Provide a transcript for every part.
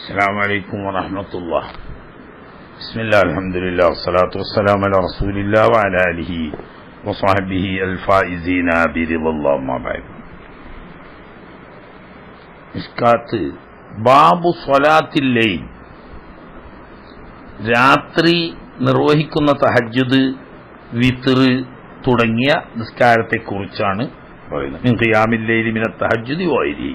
السلام عليكم ورحمة الله. بسم الله الحمد لله والصلاة والسلام على رسول الله وعلى آله وصحبه الفائزين برضا الله ما بعد. മിസ്കാത്ത് ബാബു സ്വലാത്തിൽ ലൈൽ, രാത്രി നിർവഹിക്കുന്ന തഹജ്ജുദ്, വിത്ർ തുടങ്ങിയ നിസ്കാരത്തെക്കുറിച്ചാണ് പറയുന്നത്. മിൻ ഖിയാമിൽ ലൈലി മിനത്ത് തഹജ്ജുദി വഗൈരിഹി.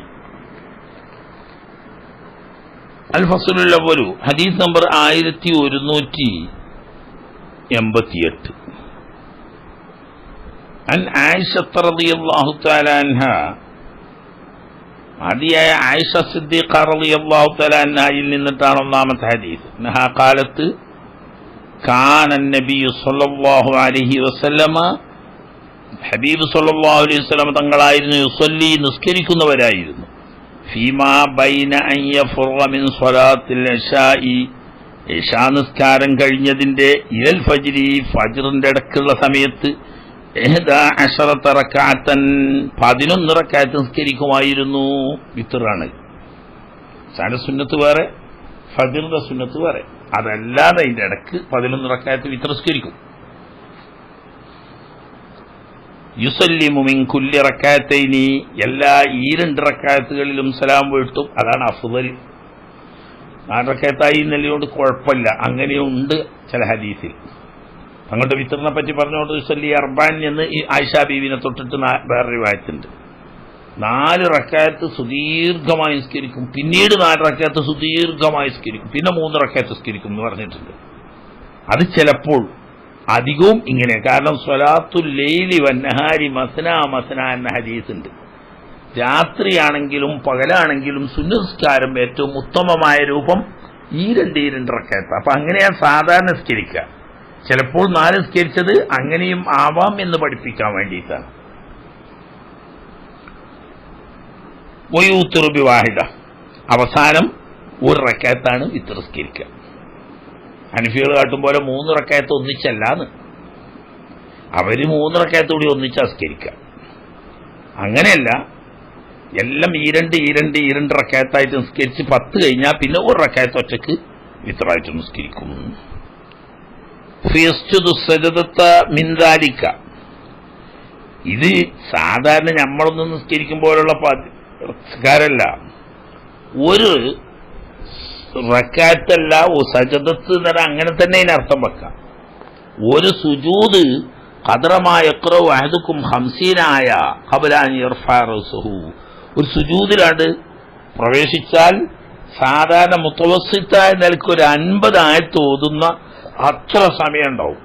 അൽ ഫസ്ലുൽ അവ്വലു, ഹദീസ് നമ്പർ 1188. അൻ ആയിഷ റളിയല്ലാഹു തആല അൻഹ, ആദിയായ ആയിഷ സിദ്ദീഖ റളിയല്ലാഹു തആല അൻഹയിൽ നിന്നിട്ടാണ് ഒന്നാമത്തെ ഹദീസ്. നഹ ഖാലത്ത് കാന നബി സല്ലല്ലാഹു അലൈഹി വസല്ലമ, ഹബീബ് സല്ലല്ലാഹു അലൈഹി വസല്ലം തങ്ങളായിരുന്നു യുസല്ലി, നിസ്കരിക്കുന്നവരായിരുന്നു, ഫീമാ ബൈന അൻ യഫ്റുഗ മിൻ സ്വലാത്തിൽ ഇശാഇ, ഇശാ നിസ്കാരം കഴിഞ്ഞതിന്റെ ഇലൽ ഫജ്രി, ഫജ്റിന്റെ ഇടക്കുള്ള സമയത്ത് 11 റക്അത്തൻ, 11 റക്അത്ത് നിസ്കരിക്കുമായിരുന്നു. വിത്റാണ്. ഇശാന്റെ സുന്നത്ത് വേറെ, ഫജ്റിന്റെ സുന്നത്ത് വേറെ. അതല്ലാതെ അതിന്റെ ഇടക്ക് 11 റക്അത്ത് വിത്ർ നിസ്കരിക്കും. യുസല്ലിമു മിൻ കുല്ലി റക്അത്തൈനി, എല്ലാ ഈ 2 റക്അത്തുകളിലും സലാം വീഴ്ത്തും. അതാണ് അഫ്ളൽ. 4 റക്അത്തായി എന്നല്ലോണ്ട് കുഴപ്പമില്ല. അങ്ങനെയുണ്ട് ചില ഹദീസിൽ. തങ്ങളുടെ വിത്റിനെ പറ്റി പറഞ്ഞുകൊണ്ട് യുസല്ലി അർബാൻ എന്ന് ഈ ആയിഷ ബീവിനെ തൊട്ടിട്ട് വേറെ റിവായത്തുണ്ട്. 4 റക്അത്ത് സുദീർഘമായി നിസ്കരിക്കും, പിന്നീട് 4 റക്അത്ത് സുദീർഘമായി നിസ്കരിക്കും, പിന്നെ 3 റക്അത്ത് നിസ്കരിക്കും എന്ന് പറഞ്ഞിട്ടുണ്ട്. അത് ചിലപ്പോൾ, അധികവും ഇങ്ങനെ. കാരണം സ്വലാത്തുൽ ലൈലി വന്നഹാരി മസ്ന മസ്ന എന്ന ഹദീസ് ഉണ്ട്. രാത്രിയാണെങ്കിലും പകലാണെങ്കിലും സുന്നസ്കാരം ഏറ്റവും ഉത്തമമായ രൂപം ഈ 2 റക്അത്ത്. അപ്പൊ അങ്ങനെയാ സാധാരണ നിസ്കരിക്കുക. ചിലപ്പോൾ 4 നിസ്കരിച്ചത് അങ്ങനെയും ആവാം എന്ന് പഠിപ്പിക്കാൻ വേണ്ടിയിട്ടാണ്. വയൂത്തിറു ബിവാഹിദ, അവസാനം 1 റക്അത്താണ് വിത്ർ നിസ്കരിക്കുക. ഹനഫികൾ കാട്ടും പോലെ 3 റക്അത്ത് ഒന്നിച്ചല്ലാന്ന്. അവര് 3 റക്അത്ത് കൂടി ഒന്നിച്ച് നിസ്കരിക്കുക. അങ്ങനെയല്ല, എല്ലാം ഈ 2 റക്അത്തായിട്ട് നിസ്കരിച്ച് 10 കഴിഞ്ഞാൽ പിന്നെ 1 റക്അത്ത് ഒറ്റക്ക് വിത്റായിട്ട് നിസ്കരിക്കും. ഫയസ്ജുദു സജദത മിൻ ദാലിക, ഇത് സാധാരണ നമ്മളൊന്നും നിസ്കരിക്കുമ്പോഴുള്ള നിസ്കാരമല്ല. ഒരു റക്അത്തല്ല, സജദത്ത് എന്ന് പറഞ്ഞാൽ അങ്ങനെ തന്നെ അതിനർത്ഥം വെക്കാം. ഒരു സുജൂദ് ഖദ്റമാ യഖ്റഉ അഹദുക്കും 50 ആയ ഖബ്ല അൻ യർഫഅ റഅസഹു, ഒരു സുജൂദിലാണ് പ്രവേശിച്ചാൽ സാധാരണ മുതവസ്സിത്തായ നിലയ്ക്ക് ഒരു 50 ആയത്ത് ഓതുന്ന അത്ര സമയം ഉണ്ടാവും.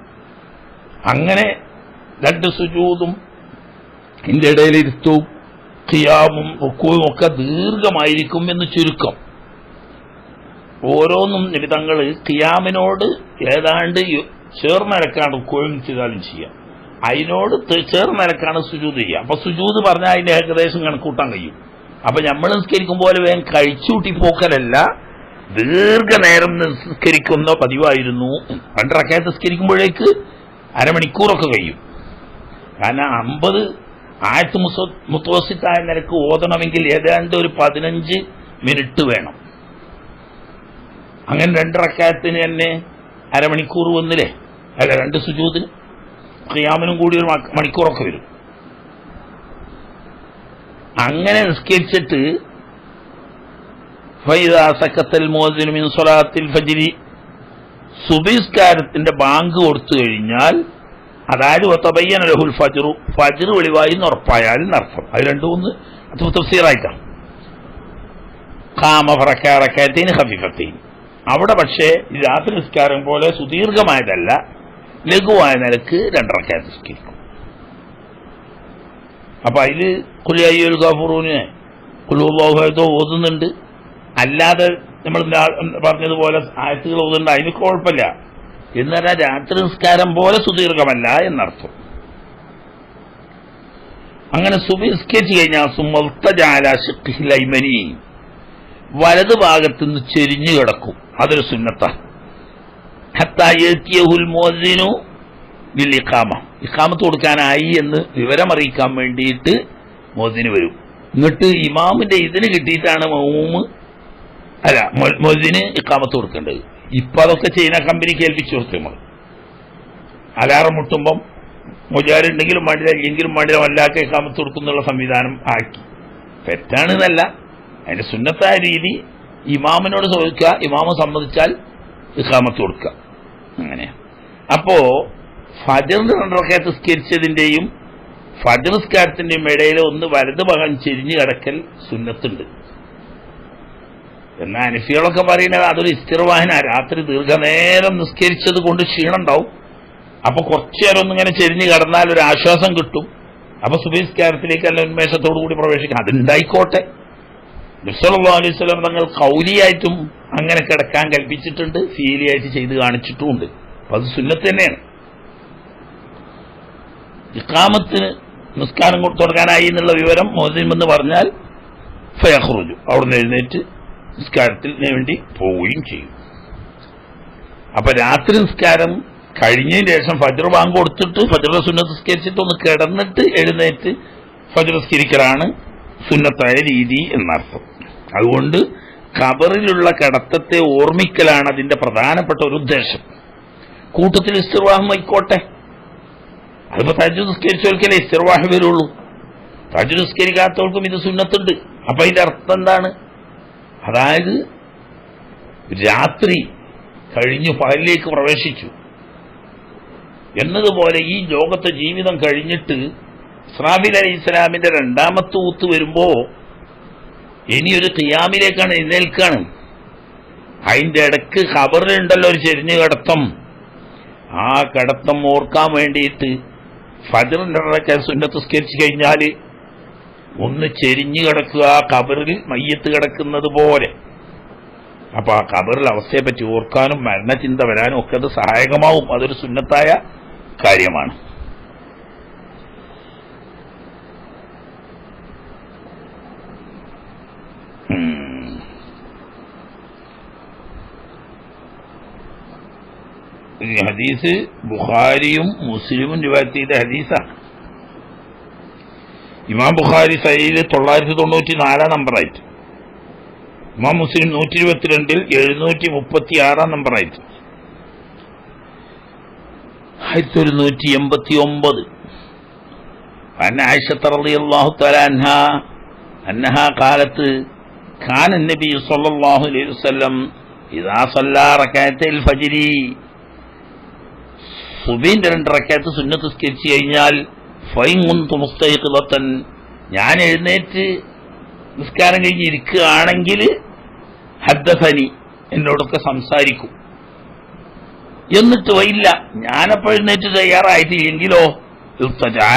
അങ്ങനെ 2 സുജൂദും ഇതിന്റെ ഇടയിലിരുത്തും ഖിയാമും റുക്കൂവും ഒക്കെ ദീർഘമായിരിക്കും എന്ന് ചുരുക്കം. ഓരോന്നും നിമിതങ്ങൾ ഖിയാമിനോട് ഏതാണ്ട് ചേർന്നിരക്കാണ് റുക്കൂവും ചെയ്താലും ചെയ്യാം, അതിനോട് ചേർന്നിരക്കാണ് സുജൂദ് ചെയ്യുക. അപ്പൊ സുജൂദ് പറഞ്ഞാൽ അതിന്റെ ഏകദേശം കണക്കൂട്ടാൻ കഴിയും. അപ്പൊ നമ്മൾ നിസ്കരിക്കും പോലെ വേഗം കഴിച്ചുകൂട്ടി പോക്കലല്ല, ദീർഘനേരം നിസ്കരിക്കുന്ന പതിവായിരുന്നു. 2 റക്അത്ത് നിസ്കരിക്കുമ്പോഴേക്ക് അരമണിക്കൂറൊക്കെ കഴിയും. കാരണം 50 ആയത്ത് മുത്തവസ്സിത്തായ നിരക്ക് ഓതണമെങ്കിൽ ഏതാണ്ട് ഒരു 15 മിനിറ്റ് വേണം. അങ്ങനെ 2 റക്അത്തിന് തന്നെ അരമണിക്കൂർ വന്നില്ലേ? അല്ല, 2 സുജൂദിന് ഖിയാമിനും കൂടി 1 മണിക്കൂറൊക്കെ വരും. അങ്ങനെ നിസ്കരിച്ചിട്ട് ഫൈദാ സക്കത്തൽ മുഅദ്ദിനു മിൻ സ്വലാത്തിൽ ഫജ്രി, സുബ്ഹിസ്കാരത്തിന്റെ ബാങ്ക് കൊടുത്തു കഴിഞ്ഞാൽ, അതായത് വതബയ്യന ലഹുൽ ഫജ്റു, ഫജ്ർ വെളിവായി എന്ന് ഉറപ്പായാൽ എന്നർത്ഥം. അത് 2 തഫ്സീറായിട്ടാണ്. ഖാമ ഫറക്കാ റക്അത്തൈൻ ഖഫീഫത്തൈൻ, അവിടെ പക്ഷേ രാത്രി നിസ്കാരം പോലെ സുദീർഘമായതല്ല, ലഘുവായ നിലക്ക് 2 റക്അത്ത് നിസ്കരിക്കും. അപ്പൊ അതില് ഖുൽ യാ അയ്യുൽ ഗഫൂറൂനെ ഖുൽ ഹുവല്ലാഹു അഹദ് ഓതുന്നുണ്ട്. അല്ലാതെ നമ്മൾ പറഞ്ഞതുപോലെ ആയത്തുകൾ ഓതുന്നുണ്ട്, അതിന് കുഴപ്പമില്ല. എന്നാൽ രാത്രി നിസ്കാരം പോലെ സുദീർഘമല്ല എന്നർത്ഥം. അങ്ങനെ സുബ്ഹി നിസ്കരിച്ചു കഴിഞ്ഞാൽ സുമ്മൽതജഅല ശിഖ്ഹിൽ അയ്മനി, വലത് ഭാഗത്തുനിന്ന് ചെരിഞ്ഞു കിടക്കും. അതൊരു സുന്നത്താണ്. ഹത്താ യഅതിയഹുൽ മുഅദ്ദിനു ബിൽ ഇഖാമ, ഇഖാമത്ത് കൊടുക്കാനായി എന്ന് വിവരമറിയിക്കാൻ വേണ്ടിയിട്ട് മുഅദ്ദിന് വരും. എന്നിട്ട് ഇമാമിന്റെ ഇതിന് കിട്ടിയിട്ടാണ് മഅ്മൂം അല്ല മുഅദ്ദിന് ഇഖാമത്ത് കൊടുക്കേണ്ടത്. ഇപ്പൊ അതൊക്കെ ചൈന കമ്പനിക്ക് ഏൽപ്പിച്ചു കൊടുത്തു. നമ്മൾ അലാറം മുട്ടുമ്പം മുജാരുണ്ടെങ്കിലും വേണ്ടില്ല, ഇല്ലെങ്കിലും വേണ്ടില്ല, വല്ലാത്ത ഇഖാമത്ത് കൊടുക്കുന്നുള്ള സംവിധാനം ആക്കി. തെറ്റാണെന്നല്ല, അതിന്റെ സുന്നത്തായ രീതി ഇമാമിനോട് ചോദിക്കുക, ഇമാമ സമ്മതിച്ചാൽ ഇഖാമത്ത് കൊടുക്കുക, അങ്ങനെയാണ്. അപ്പോ ഫജ്റിന്റെ 2 റക്അത്ത് നിസ്കരിച്ചതിന്റെയും ഫജ്ർ നിസ്കാരത്തിന്റെയും ഇടയിൽ ഒന്ന് വലത് ഭാഗം ചെരിഞ്ഞു കിടക്കൽ സുന്നത്തുണ്ട്. എന്നാൽ ഹനഫികളൊക്കെ പറയുന്നത് അതൊരു ഇസ്തിർവാഹന, രാത്രി ദീർഘനേരം നിസ്കരിച്ചത് കൊണ്ട് ക്ഷീണം ഉണ്ടാവും. അപ്പൊ കുറച്ചു നേരം ഒന്നിങ്ങനെ ചെരിഞ്ഞു കിടന്നാൽ ഒരു ആശ്വാസം കിട്ടും. അപ്പൊ സുബഹി നിസ്കാരത്തിലേക്ക് നല്ല ഉന്മേഷത്തോടു കൂടി പ്രവേശിക്കാം. അതുണ്ടായിക്കോട്ടെ. നബി സല്ലല്ലാഹു അലൈഹി വസല്ലം തങ്ങൾ ഖൗലിയായിട്ടും അങ്ങനെ കിടക്കാൻ കൽപ്പിച്ചിട്ടുണ്ട്, ഫീലിയായിട്ട് ചെയ്ത് കാണിച്ചിട്ടുമുണ്ട്. അപ്പൊ അത് സുന്നത്ത് തന്നെയാണ്. ഇഖാമത്തിന് നിസ്കാരം തുടങ്ങാനായി എന്നുള്ള വിവരം മുഅദ്ദിൻ എന്ന് പറഞ്ഞാൽ ഫയഖ്റുജു, അവിടുന്ന് എഴുന്നേറ്റ് നിസ്കാരത്തിന് വേണ്ടി പോവുകയും ചെയ്യും. അപ്പൊ രാത്രി നിസ്കാരം കഴിഞ്ഞതിന് ശേഷം ഫജ്ർ ബാങ്ക് കൊടുത്തിട്ട് ഫജ്റിന്റെ സുന്നത്ത് നിസ്കരിച്ചിട്ട് ഒന്ന് കിടന്നിട്ട് എഴുന്നേറ്റ് ഫജ്ർ നിസ്കരിക്കലാണ് സുന്നത്തായ രീതി എന്നർത്ഥം. അതുകൊണ്ട് ഖബറിലുള്ള കിടത്തത്തെ ഓർമ്മിക്കലാണ് അതിന്റെ പ്രധാനപ്പെട്ട ഒരു ഉദ്ദേശം. കൂട്ടത്തിൽ ഇസ്തിർവാഹം ആയിക്കോട്ടെ. അതിപ്പോ തഹജ്ജുദ് നിസ്കരിച്ചവർക്കല്ലേ ഇസ്തിർവാഹ് വരുള്ളൂ. തഹജ്ജുദ് നിസ്കരിക്കാത്തവർക്കും ഇത് സുന്നത്തുണ്ട്. അപ്പൊ അതിന്റെ അർത്ഥം എന്താണ്? അതായത് രാത്രി കഴിഞ്ഞു പകലിലേക്ക് പ്രവേശിച്ചു എന്നതുപോലെ ഈ ലോകത്തെ ജീവിതം കഴിഞ്ഞിട്ട് ഇസ്രാഫീൽ അലൈഹി ഇസ്ലാമിന്റെ 2ാമത്തെ ഊത്ത് വരുമ്പോ ഇനിയൊരു ഖിയാമിലേക്കാണ്, എഴുന്നേൽക്കാണ്. അതിന്റെ ഇടക്ക് ഖബറിലുണ്ടല്ലോ ഒരു ചെരിഞ്ഞു കിടത്തം. ആ കിടത്തം ഓർക്കാൻ വേണ്ടിയിട്ട് ഫജ്റിന്റെ 2 റക്അത്ത് സുന്നത്ത് നിസ്കരിച്ചു കഴിഞ്ഞാൽ ഒന്ന് ചെരിഞ്ഞു കിടക്കുക, ഖബറിൽ മയ്യത്ത് കിടക്കുന്നത് പോലെ. അപ്പൊ ആ ഖബറിൽ അവസ്ഥയെപ്പറ്റി ഓർക്കാനും മരണചിന്ത വരാനും ഒക്കെ അത് സഹായകമാവും. അതൊരു സുന്നത്തായ കാര്യമാണ്. ഈ ഹദീസ് ബുഖാരിയും മുസ്ലിമും റിവായത്ത് ചെയ്ത ഹദീസാണ്. ഇമാം ബുഖാരി സഹീഹ് 994 നമ്പറായിട്ട്, ഇമാം മുസ്ലിം 122 736 നമ്പറായിട്ട്, 1189. عن عائشة رضي الله تعالى عنها أنها قالت كان النبي صلى الله عليه وسلم إذا صلى ركعتي الفجر സുബഹിന്റെ 2 റക്അത്ത് സുന്നത്ത് നിസ്കരിച്ചു കഴിഞ്ഞാൽ ഫൈൻ കുന്തു മുസ്തൈഖിളത്തൻ, ഞാൻ എഴുന്നേറ്റ് നിസ്കാരം കഴിഞ്ഞ് ഇരിക്കുകയാണെങ്കിൽ ഹദ്ദസനി, എന്നോടൊക്കെ സംസാരിക്കും. എന്നിട്ട് വയില്ല, ഞാനപ്പോൾ എഴുന്നേറ്റ് തയ്യാറായിട്ടില്ലെങ്കിലോ ഇർത്തജഅ,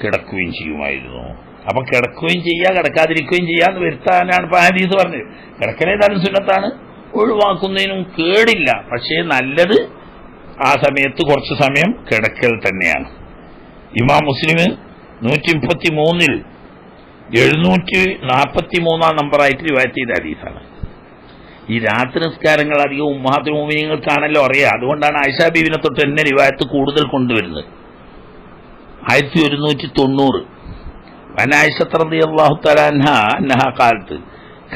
കിടക്കുകയും ചെയ്യുമായിരുന്നു. അപ്പൊ കിടക്കുകയും ചെയ്യുക, കിടക്കാതിരിക്കുകയും ചെയ്യാന്ന് വരുത്താനാണ് ഇപ്പൊ ഹദീസ് പറഞ്ഞത്. കിടക്കലേതായാലും സുന്നത്താണ്, ഒഴിവാക്കുന്നതിനും കേടില്ല. പക്ഷേ നല്ലത് ആ സമയത്ത് കുറച്ച് സമയം കിടക്കൽ തന്നെയാണ്. ഇമാം മുസ്ലിം 133 743 നമ്പറായിട്ട് റിവായത്ത് ചെയ്ത ഹദീസാണ്. ഈ രാത്രി നിസ്കാരങ്ങൾ അധികം ഉമ്മഹാത്തുൽ മുഅ്മിനീങ്ങൾക്കാണല്ലോ അറിയാം. അതുകൊണ്ടാണ് ആയിഷ ബീവിനെ തൊട്ട് തന്നെ റിവായത്ത് കൂടുതൽ കൊണ്ടുവരുന്നത്. 1190. عن عائشة رضي الله تعالى عنها أنها قالت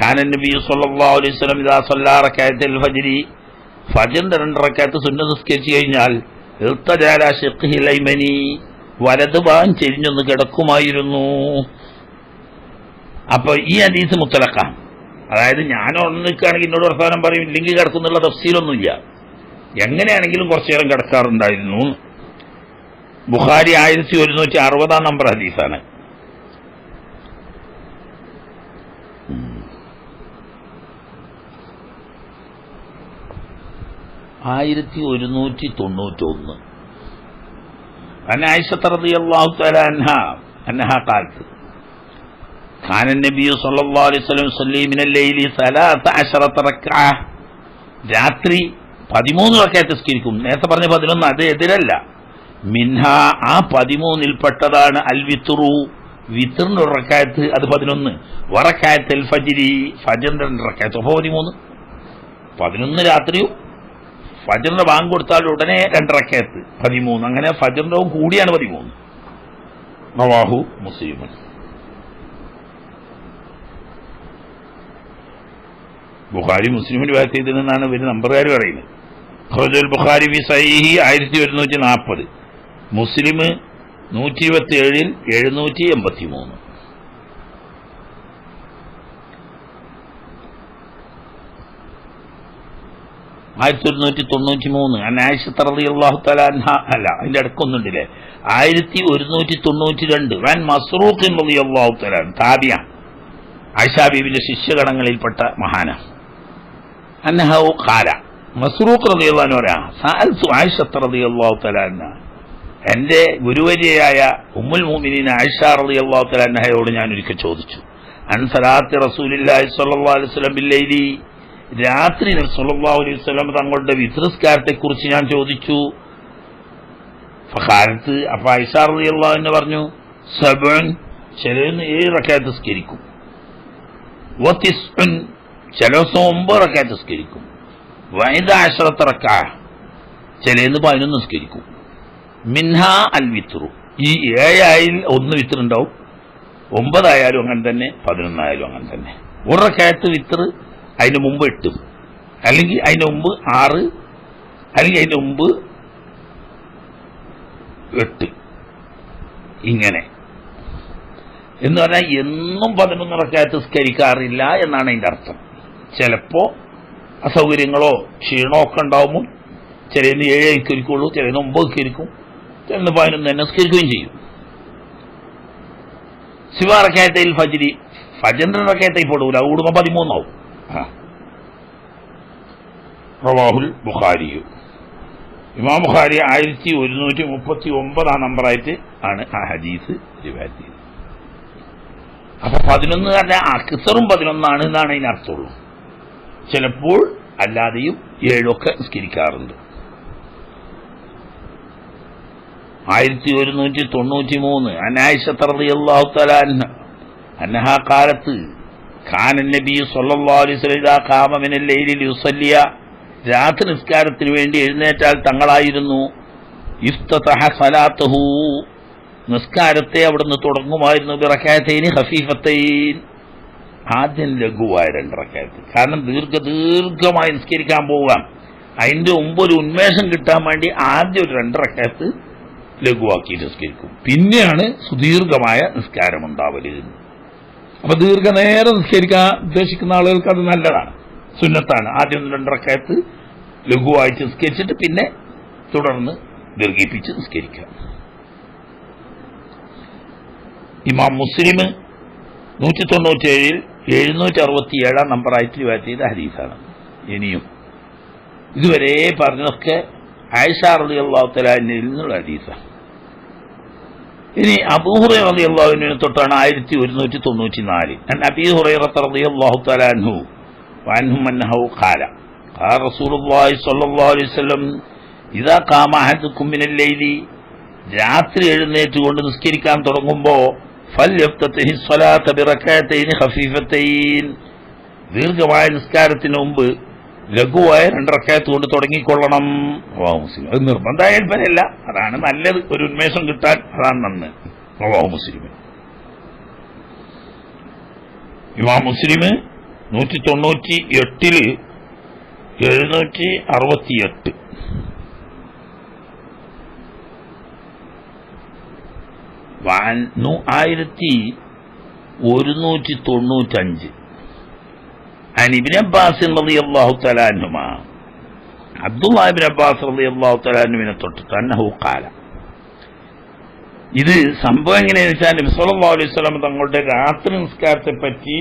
كان النبي صلى الله عليه وسلم إذا صلى ركعتي الفجر ഫജ്റിന്റെ 2 റക്അത്ത് സുന്നത്ത് നിസ്കരിച്ചു കഴിഞ്ഞാൽ ഇർത്തജഅ അലാ ശിഖ്ഹിൽ അയ്മനി, വലത് ഭാഗം ചെരിഞ്ഞൊന്ന് കിടക്കുമായിരുന്നു. അപ്പൊ ഈ ഹദീസ് മുത്തലഖാണ്. അതായത് ഞാൻ ഉണർന്ന് നിൽക്കുകയാണെങ്കിൽ എന്നോട് വർത്തമാനം പറയും, ഇല്ലെങ്കിൽ കിടക്കുന്നുള്ള തഫ്സീലൊന്നുമില്ല. എങ്ങനെയാണെങ്കിലും കുറച്ചു നേരം കിടക്കാറുണ്ടായിരുന്നു. ബുഖാരി 1160 നമ്പർ ഹദീസാണ്. 1191. عن عائشة رضي الله تعالى عنها أنها قالت كان النبي صلى الله عليه وسلم يصلي من الليل 13 ركعة. രാത്രി 13 റക്അത്ത് നിസ്കരിക്കും. നേരത്തെ പറഞ്ഞ 11 അത് എതിരല്ല. മിൻഹ, ആ 13ൽ പെട്ടതാണ് അൽ വിത്റു, വിത്റിന്റെ 1 റക്അത്ത്, അത് 11. വറക്അത്തുൽ ഫജ്രി, ഫജ്റിന്റെ 2 റക്അത്ത്, 13. 11 രാത്രിയും ഫജ്റിന്റെ ബാങ്ക് കൊടുത്താൽ ഉടനെ 2 റക്അത്ത്, 13. അങ്ങനെ ഫജ്റിന്റെ കൂടിയാണ് 13. റവാഹു മുസ്ലിം. ബുഖാരി മുസ്ലിമിന് റിവായത്ത് ചെയ്തതെന്നാണ് ഇവര് നമ്പറുകാർ പറയുന്നത്. ഖുറജുൽ ബുഖാരി ഫി സഹീഹി 1140, മുസ്ലിം 127 783. ആയിരത്തി 1193 ആയിഷ റളിയല്ലാഹു തആല അൻഹ, അല്ല അതിന്റെ ഇടക്കൊന്നുണ്ടല്ലേ, 1192 വൻ മസ്റൂഖ് റളിയല്ലാഹു തആല താബിയ, ആയിഷ ബീവിന്റെ ശിഷ്യഗണങ്ങളിൽപ്പെട്ട മഹാന. അന്നഹു ഖാല, മസ്റൂഖ് റളിയല്ലാഹു അൻഹു പറയാ, സഅൽതു ആയിഷ റളിയല്ലാഹു തആല അൻഹ, എന്റെ ഗുരുവര്യയായ ഉമ്മുൽ മുഅ്മിനീൻ ആയിഷ റളിയല്ലാഹു തആല അൻഹയോട് ഞാൻ ഒരിക്കൽ ചോദിച്ചു, അൻ സലാത്തി റസൂലുള്ളാഹി സ്വല്ലല്ലാഹു അലൈഹി വസല്ലം ബില്ലൈലി, രാത്രി നബി സല്ലല്ലാഹു അലൈഹി വസല്ലം തങ്ങളുടെ വിത്ർസ്കാരത്തെ കുറിച്ച് ഞാൻ ചോദിച്ചു. ഫഖാലത്ത്, അപ്പൊ ആയിഷ റളിയല്ലാഹു അൻഹ പറഞ്ഞു, സബഉൻ, ചിലന്ന് 7 റക്അത്ത് നിസ്കരിക്കും, വതിസ്ഉൻ, ചില ദിവസം 9 റക്അത്ത് നിസ്കരിക്കും, വഇദഅശറത റക്അ, ചിലന്ന് 11 നിസ്കരിക്കും. മിൻഹാ അൽ വിത്രു, ഈ 7 ആയാൽ 1 വിത്ർ ഉണ്ടാവും, 9 ആയാലും അങ്ങനെ തന്നെ, 11 ആയാലും അങ്ങനെ തന്നെ. 1 റക്അത്ത് വിത്ർ, അതിന് മുമ്പ് 8, അല്ലെങ്കിൽ അതിന് മുമ്പ് 6, അല്ലെങ്കിൽ അതിന് മുമ്പ് 8, ഇങ്ങനെ എന്ന് പറഞ്ഞാൽ എന്നും 11 റക്അത്ത് നിസ്കരിക്കാറില്ല എന്നാണ് അതിന്റെ അർത്ഥം. ചിലപ്പോ അസൗകര്യങ്ങളോ ക്ഷീണമോ ഒക്കെ ഉണ്ടാവുമ്പോൾ ചിലന്ന് 7 നിസ്കരിക്കുള്ളൂ, ചിലന്ന് 9 നിസ്കരിക്കും, ചിലന്ന് 11 തന്നെ നിസ്കരിക്കുകയും ചെയ്യും. സിവാ റക്അത്തയിൽ ഫജ്രി, ഫജ്റിന്റെ റക്അത്തിൽ പെടൂല, അത് കൂടുമ്പോൾ 13 ആവും. റവാഹുൽ ബുഖാരി, ഇമാം ബുഖാരി 1139 നമ്പറായിട്ട് ആണ് ആ ഹദീസ് റിവായത്ത് ചെയ്തത്. അപ്പൊ 11 പറഞ്ഞാൽ അക്സറും 11 എന്നാണ് അതിനർത്ഥമുള്ളൂ. ചിലപ്പോൾ അല്ലാതെയും 7 ഒക്കെ നിസ്കരിക്കാറുണ്ട്. 1193 ആയിഷ റളിയല്ലാഹു തആല അൻഹ ഖാലത്ത്, കാന നബി സല്ലല്ലാഹു അലൈഹി വസല്ലം ഇദാ ഖാമ മിനൽ ലൈലി ലിയുസല്ലിയ, രാത്രി നിസ്കാരത്തിന് വേണ്ടി എഴുന്നേറ്റാൽ തങ്ങളായിരുന്നു, ഇഫ്തതഹ സലാത്തഹു, നിസ്കാരത്തെ അവിടുന്ന് തുടങ്ങുമായിരുന്നു, ബിറകഅത്തൈനി ഖഫീഫത്തൈൻ, ആദ്യം ലഘുവായ 2 റക്അത്ത്. കാരണം ദീർഘമായി നിസ്കരിക്കാൻ പോകാം, അതിന്റെ മുമ്പ് ഒരു ഉന്മേഷം കിട്ടാൻ വേണ്ടി ആദ്യം ഒരു 2 റക്അത്ത് ലഘുവാക്കി നിസ്കരിക്കും, പിന്നെയാണ് സുദീർഘമായ നിസ്കാരം ഉണ്ടാവല്. അപ്പൊ ദീർഘനേരം നിസ്കരിക്കാൻ ഉദ്ദേശിക്കുന്ന ആളുകൾക്ക് അത് നല്ലതാണ്, സുന്നത്താണ്. ആദ്യം 2 റക്അത്ത് ലഘുവായിട്ട് നിസ്കരിച്ചിട്ട് പിന്നെ തുടർന്ന് ദീർഘിപ്പിച്ച് നിസ്കരിക്കാം. ഇമാം മുസ്ലിം 197 767 നമ്പറായിട്ട് റിവായത്ത് ചെയ്ത ഹദീസാണ്. ഇനിയും ഇതുവരെ പറഞ്ഞതൊക്കെ ആയിഷ റളിയല്ലാഹു തആല അൻഹയിൽ നിന്നുള്ള ഹദീസാണ്. ഇനി അബൂ ഹുറൈറ റളിയല്ലാഹു അൻഹു തൊട്ടാണ് 1194. അബീ ഹുറൈറ റളിയല്ലാഹു തആല അൻഹു വഅൻഹു അന്നഹു ഖാല, ഖാല റസൂലുള്ളാഹി സ്വല്ലല്ലാഹു അലൈഹി വസല്ലം, ഇദാ ഖാമ അഹദുക്കും മിനൽ ലൈലി, രാത്രി എഴുന്നേറ്റുകൊണ്ട് നിസ്കരിക്കാൻ തുടങ്ങുമ്പോ, ഫൽയഫ്തഹി സ്വലാത്ത ബിറകഅത്തൈനി ഖഫീഫത്തൈൻ, ദീർഘമായ നിസ്കാരത്തിന് മുമ്പ് ലഘുവായ 2 റക്അത്ത് കൊണ്ട് തുടങ്ങിക്കൊള്ളണം. റവാഹു മുസ്ലിം. അത് നിർബന്ധമായ കൽപ്പനയല്ല, അതാണ് നല്ലത്, ഒരു ഉന്മേഷം കിട്ടാൻ അതാണ് നന്ന്. റവാഹു മുസ്ലിം. ഇമാം മുസ്ലിം 198 768. وعن 1195 عن ابن عباس رضي الله تعالى عنهما, عبد الله بن عباس رضي الله تعالى عنه തൊട്ടിട്ട് أنه قال, ഇത് സംഭവം എങ്ങനെയാണെന്ന് വെച്ചാൽ നബി സല്ലല്ലാഹു അലൈഹി വസല്ലം തങ്ങളുടെ രാത്രി നിസ്കാരത്തെ പറ്റി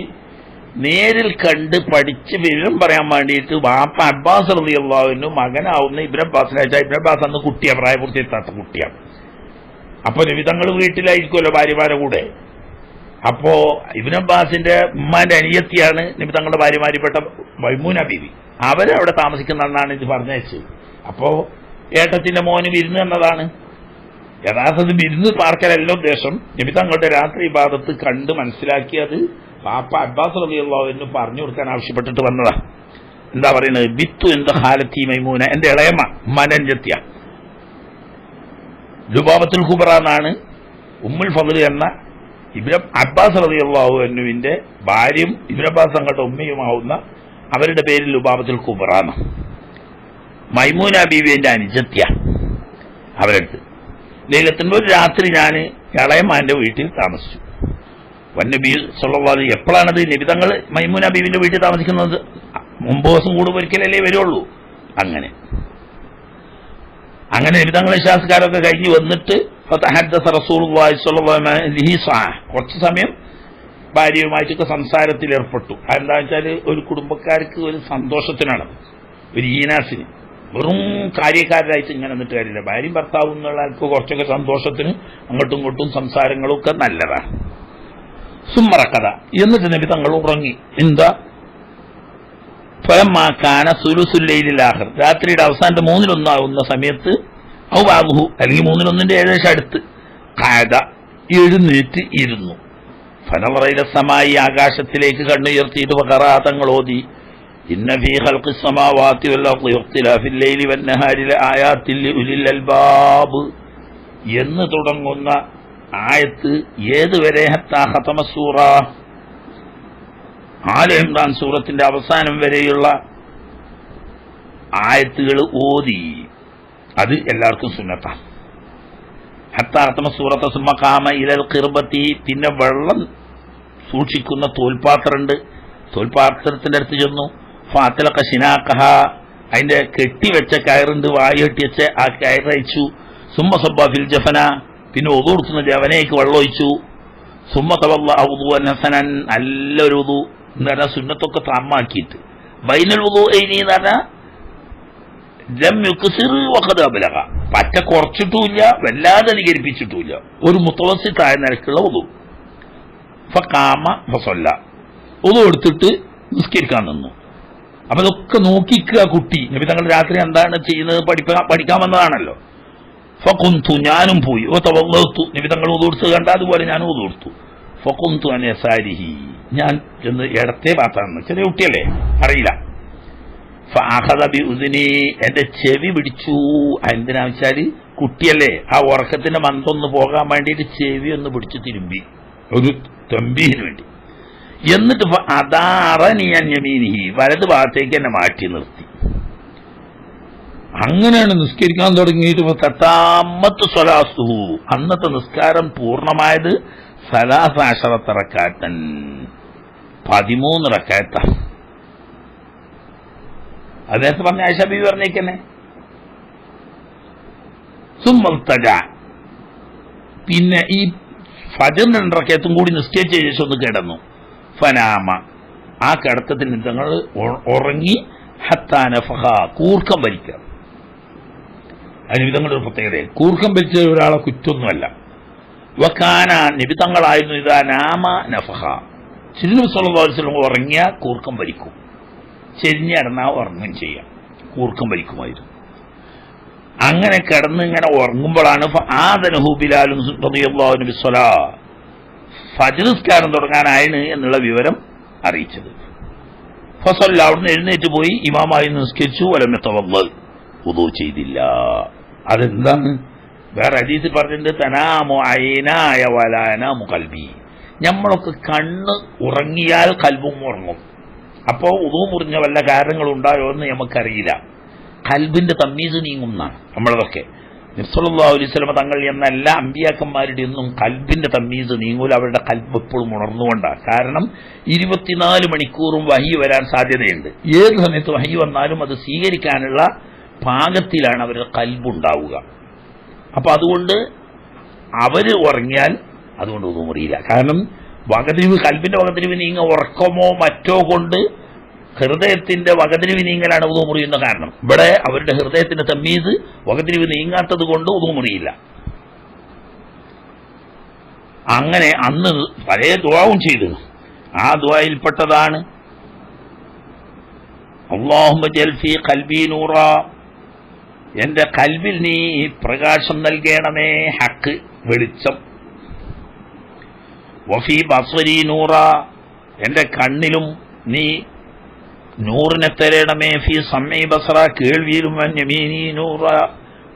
നേരിൽ കണ്ട് പഠിച്ച് വിവരം പറയാൻ വേണ്ടിയിട്ട് വാപ്പ അബ്ബാസ് റളിയല്ലാഹു അൻഹു മകനാവുന്ന ഇബ്നു അബ്ബാസിനെ അയച്ചാൽ, ഇബ്നു അബ്ബാസ് അന്ന് കുട്ടിയാണ്, പ്രായപൂർത്തി എത്താത്ത കുട്ടിയാണ്. അപ്പൊ നബി തങ്ങൾ വീട്ടിലായിരിക്കുമല്ലോ ഭാര്യമാരുടെ കൂടെ. അപ്പോ ഇബ്നു അബ്ബാസിന്റെ ഉമ്മാന്റെ അനിയത്തിയാണ് നബി തങ്ങളുടെ ഭാര്യമാരിൽപ്പെട്ട മൈമൂന ബീവി, അവരവിടെ താമസിക്കുന്നതെന്നാണ് ഇത് പറഞ്ഞയച്ചത്. അപ്പോ ഏട്ടത്തിന്റെ മോന് വിരുന്ന് എന്നതാണ്. യഥാർത്ഥത്തിൽ വിരുന്ന് പാർക്കലല്ല ഉദ്ദേശം. നബി തങ്ങളുടെ രാത്രി ഇബാദത്ത് കണ്ട് മനസ്സിലാക്കിയത് പാപ്പ അബ്ബാസ് റളിയല്ലാഹു അൻഹു പറഞ്ഞു കൊടുക്കാൻ ആവശ്യപ്പെട്ടിട്ട് വന്നതാ. എന്താ പറയുന്നത്? ബിത്തു എന്ത ഹാലത്തി മൈമൂന, എന്റെ ഇളയമ്മ ഉമ്മാന്റെ അനിയത്തിയ ലുബാബത്തുൽ കുബ്ര എന്നാണ് ഉമ്മുൽ ഫദ്ൽ എന്ന ഇബ്നു അബ്ബാസ് റളിയല്ലാഹു അൻഹുവിന്റെ ഭാര്യയും ഇബ്നു അബ്ബാസ് തങ്ങളുടെ ഉമ്മയുമാവുന്ന അവരുടെ പേരിൽ ലുബാബത്തുൽ കുബ്രാന്ന്. മൈമൂന ബീവിന്റെ അനുജത്യ അവരടുത്ത്. ലൈലത്തുൽ ഒരു രാത്രി ഞാൻ ഇളയമാന്റെ വീട്ടിൽ താമസിച്ചു. വന്നബി സല്ലല്ലാഹു അലൈഹി എപ്പോഴാണത് നബിതങ്ങൾ മൈമൂന ബീവിന്റെ വീട്ടിൽ താമസിക്കുന്നത്? 9 ദിവസം കൂടുമ്പോൾ ഒരിക്കലല്ലേ വരുള്ളൂ. അങ്ങനെ നബിതങ്ങളെ ശാസ്ത്രക്കാരൊക്കെ കഴിഞ്ഞ് വന്നിട്ട് ഫതഹദ്ദസ റസൂലുള്ളാഹി സ്വല്ലല്ലാഹു അലൈഹി വസല്ലം കുറച്ച് സമയം ഭാര്യയുമായിട്ടൊക്കെ സംസാരത്തിൽ ഏർപ്പെട്ടു. എന്താ വെച്ചാൽ ഒരു കുടുംബക്കാർക്ക് ഒരു സന്തോഷത്തിനാണ്, ഒരു ഈനാസിന്. വെറും കാര്യക്കാരായിട്ട് ഇങ്ങനെ നിന്നിട്ട് കാര്യമില്ല. ഭാര്യയും ഭർത്താവും എന്നുള്ള ആൾക്ക് കുറച്ചൊക്കെ സന്തോഷത്തിന് അങ്ങോട്ടും ഇങ്ങോട്ടും സംസാരങ്ങളും ഒക്കെ നല്ലതാണ്. സുമ്മറക്കഥ എന്നിട്ട് നബി തങ്ങൾ ഉറങ്ങി. എന്താ ഫലമാക്കാന സുലുസുല്ലൈലിലാഹർ, രാത്രിയുടെ അവസാനത്തെ 1/3 ആവുന്ന സമയത്ത് ഔ ബാബുഹു അല്ലെങ്കിൽ 1/3 ഏകദേശം അടുത്ത് കായത എഴുന്നേറ്റ് ഇരുന്നു. ഫനവറയിലസമായി ആകാശത്തിലേക്ക് കണ്ണുയർത്തിയിട്ട് വഖറാതങ്ങൾ ഓതി ഇന്ന ഫീ ഖൽഖിസ് സമാവാതി വൽ അർളി വഖ്തിലാഫിൽ ലൈലി വൻ നഹാരി ലആയാതിൽ ലിഉലിൽ അൽബാബ് എന്ന് തുടങ്ങുന്ന ആയത്ത് ഏതുവരെ? ഹത്താ ഖതമ സൂറ, ആല ഇംറാൻ സൂറത്തിന്റെ അവസാനം വരെയുള്ള ആയത്തുകൾ ഓതി. അത് എല്ലാവർക്കും സുന്നത്താണ്. ഹത്താ ഖതമ സൂറത്ത സുമ്മ ഖാമ ഇലൽ ഖിർബത്തി, പിന്നെ വെള്ളം സൂക്ഷിക്കുന്ന തോൽപാത്രമുണ്ട്, തോൽപാത്രത്തിന്റെ അടുത്ത് ചെന്നു. ഫാത്തിലഖ ശിനാഖഹ, അതിന്റെ കെട്ടിവെച്ച കയറുണ്ട്, വായി കെട്ടിവെച്ച ആ കയറയച്ചു. സുമ്മ സബ്ബ ഫിൽ ജഫന, പിന്നെ ഒതു കൊടുക്കുന്ന ജവനയ്ക്ക് വെള്ളമൊഴിച്ചു. സുമ്മ തവല്ല ഉദുവൻ ഹസനൻ, നല്ലൊരു ഉദു എന്ന് പറഞ്ഞാൽ സുന്നത്തൊക്കെ താമാക്കിയിട്ട്. ബൈനൽ ഉദു എന്ന് പറഞ്ഞാൽ ലം യുക്സിർ വഖദ് അബ്ലഗ, പറ്റ കുറച്ചിട്ടുമില്ല വല്ലാതെ അധികരിപ്പിച്ചിട്ടുമില്ല, ഒരു മുത്തവസ്സിത്തായ നിരക്കുള്ള ഉദു. ഫഖാമ ഫസല്ല, ഉദു എടുത്തിട്ട് നിസ്കരിക്കാൻ നിന്നു. അപ്പൊ ഇതൊക്കെ നോക്കിക്കുക കുട്ടി. നബി തങ്ങൾ രാത്രി എന്താണ് ചെയ്യുന്നത് പഠിക്കാൻ വന്നതാണല്ലോ. ഫഖുന്തു, ഞാനും പോയി. ഓ തവല്ലത്തു, നബി തങ്ങൾ ഉദു കൊടുത്ത് കണ്ട അതുപോലെ ഞാനും ഉദു കൊടുത്തു. ഫഖുന്തു അൻ യസാരിഹി, ഞാൻ ചെന്ന് ഇടത്തെ ഭാഗത്താണ്. ചെറിയ കുട്ടിയല്ലേ, അറിയില്ല. ഫഅഖദ ബിഉദ്നി, എന്റെ ചെവി പിടിച്ചു. എന്തിനാ വെച്ചാല് കുട്ടിയല്ലേ, ആ ഉറക്കത്തിന്റെ മന്തൊന്ന് പോകാൻ വേണ്ടിയിട്ട് ചെവി ഒന്ന് പിടിച്ചു തിരുമ്പി, ഒരു തമ്പീഹിന് വേണ്ടി. എന്നിട്ട് അതാറനിയൻ യമീനിഹി, വലത് ഭാഗത്തേക്ക് എന്നെ മാറ്റി നിർത്തി. അങ്ങനെയാണ് നിസ്കരിക്കാൻ തുടങ്ങിയിട്ട് തത്താമത്ത് സ്വലാസ്തുഹു, അന്നത്തെ നിസ്കാരം പൂർണ്ണമായത് സലാസഅശറത റകഅത്തൻ, 13 റകഅത്ത. അദ്ദേഹത്തെ പറഞ്ഞ ആയിഷ ബീവി പറഞ്ഞേക്കന്നെ. സുമ്മൽതജ, പിന്നെ ഈ ഫജ്റിന്റെ 2 റകഅത്തും കൂടി നിസ്കരിച്ച ശേഷം ഒന്ന് കിടന്നു. ഫനാമ, ആ കിടത്തത്തിൽ നിങ്ങൾ ഉറങ്ങി. ഹത്താ നഫഖ, കൂർക്കം വലിക്കുക. അതിന് വിധങ്ങളുടെ ഒരു പ്രത്യേകത, കൂർക്കം വലിച്ച ഒരാളെ കുറ്റൊന്നുമല്ല. വക്കാന, നിബിതങ്ങളായിരുന്നു ഇതാ നാമ നഫഖ, നബി സല്ലല്ലാഹു അലൈഹി വസല്ലം ഉറങ്ങിയ കൂർക്കം വലിക്കും, ചെരിഞ്ഞിടന്നാ ഉറങ്ങും ചെയ്യാം, കൂർക്കം വലിക്കുമായിരുന്നു. അങ്ങനെ കിടന്ന് ഇങ്ങനെ ഉറങ്ങുമ്പോഴാണ് ആദനഹു ബിലാലും റളിയല്ലാഹു അൻഹു ബിസ്സലാ, ഫജ്ർ നിസ്കാരം തുടങ്ങാനായിരുന്നു എന്നുള്ള വിവരം അറിയിച്ചത്. ഫസല്ല, അവിടുന്ന് എഴുന്നേറ്റ് പോയി ഇമാമായി നിസ്കരിച്ചു. വലം യതവദ്ദ, വുദൂ ചെയ്തില്ല. അതെന്താണ്? വേറെ ഹദീസിൽ പറഞ്ഞിട്ടുണ്ട്, തനാമു ഐനായ വലാ യനാമു ഖൽബി, നമ്മളൊക്കെ കണ്ണ് ഉറങ്ങിയാൽ കൽബും ഉറങ്ങും. അപ്പോ വുദൂ മുറിഞ്ഞ വല്ല കാരണങ്ങളുണ്ടായോ എന്ന് നമുക്കറിയില്ല. കൽബിന്റെ തമ്മീസ് നീങ്ങുന്നതാണ് നമ്മളതൊക്കെ. നബി സല്ലല്ലാഹു അലൈഹി വസല്ലം തങ്ങൾ എന്ന എല്ലാ അമ്പിയാക്കന്മാരുടെ ഒന്നും കൽബിന്റെ തമ്മീസ് നീങ്ങൂല. അവരുടെ കൽബ് എപ്പോഴും ഉണർന്നുകൊണ്ടാണ്. കാരണം 24 മണിക്കൂറും വഹി വരാൻ സാധ്യതയുണ്ട്. ഏത് സമയത്ത് വഹി വന്നാലും അത് സ്വീകരിക്കാനുള്ള പാകത്തിലാണ് അവരുടെ കൽബുണ്ടാവുക. അപ്പൊ അതുകൊണ്ട് അവര് ഉറങ്ങിയാൽ അതുകൊണ്ട് ഒന്നും അറിയില്ല. കാരണം വകതിരിവ്, കൽബിന്റെ വകതിരിവ് നീങ്ങ ഉറക്കമോ മറ്റോ കൊണ്ട് ഹൃദയത്തിന്റെ വകതിരിവ് നീങ്ങലാണ് ഉദു മുറിയുന്ന കാരണം. ഇവിടെ അവരുടെ ഹൃദയത്തിന്റെ തമ്മീസ് വകതിരിവ് നീങ്ങാത്തത് കൊണ്ട് ഉദു മുറിയില്ല. അങ്ങനെ അന്ന് പല ദുആവും ചെയ്തു. ആ ദുആയിൽപ്പെട്ടതാണ് അല്ലാഹുമ്മ ജൽ ഫീ ഖൽബി നൂറ, എന്റെ കൽബിൽ നീ പ്രകാശം നൽകണമേ, ഹക്ക് വെളിച്ചം. വഫീ ബസ്വരി നൂറ, എന്റെ കണ്ണിലും നീ നൂറിനെ തരണമേ. ഫീ സമീ ബസറ, കേൾവിയിലും വന്യമീനി നൂറ,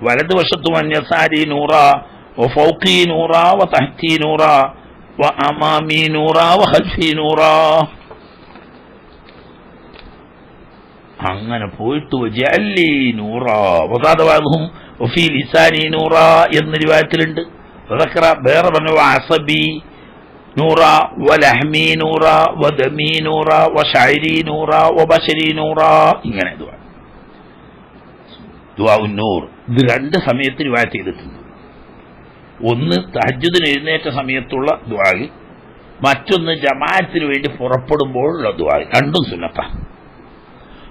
വലതുവശത്തും വന്യസാരി നൂറ. വഫൗഖി നൂറ വതഹ്തി നൂറ വഅമാമി നൂറ വഖൽഫി നൂറ. അങ്ങനെ പോയിട്ട് വജഅല്ലി നൂറാ വസാദവാദും വഫീ ലിസാനി നൂറാ എന്ന റിവായത്തിലുണ്ട്. വദക്കറ വേറെ പറഞ്ഞു അസബി നൂറ വലഹ്മി നൂറ വദമി നൂറ വശഅരി നൂറ വബശരി നൂറ. ഇങ്ങനെ ദുആഉൻ നൂർ ഇത് രണ്ട് സമയത്ത് റിവായത്ത് ചെയ്തിട്ടുണ്ട്. ഒന്ന് തഹജ്ജുദിന് എഴുന്നേറ്റ സമയത്തുള്ള ദുആ, മറ്റൊന്ന് ജമാഅത്തിന് വേണ്ടി പുറപ്പെടുമ്പോഴുള്ള ദുആ. രണ്ടും സുന്നത്താ.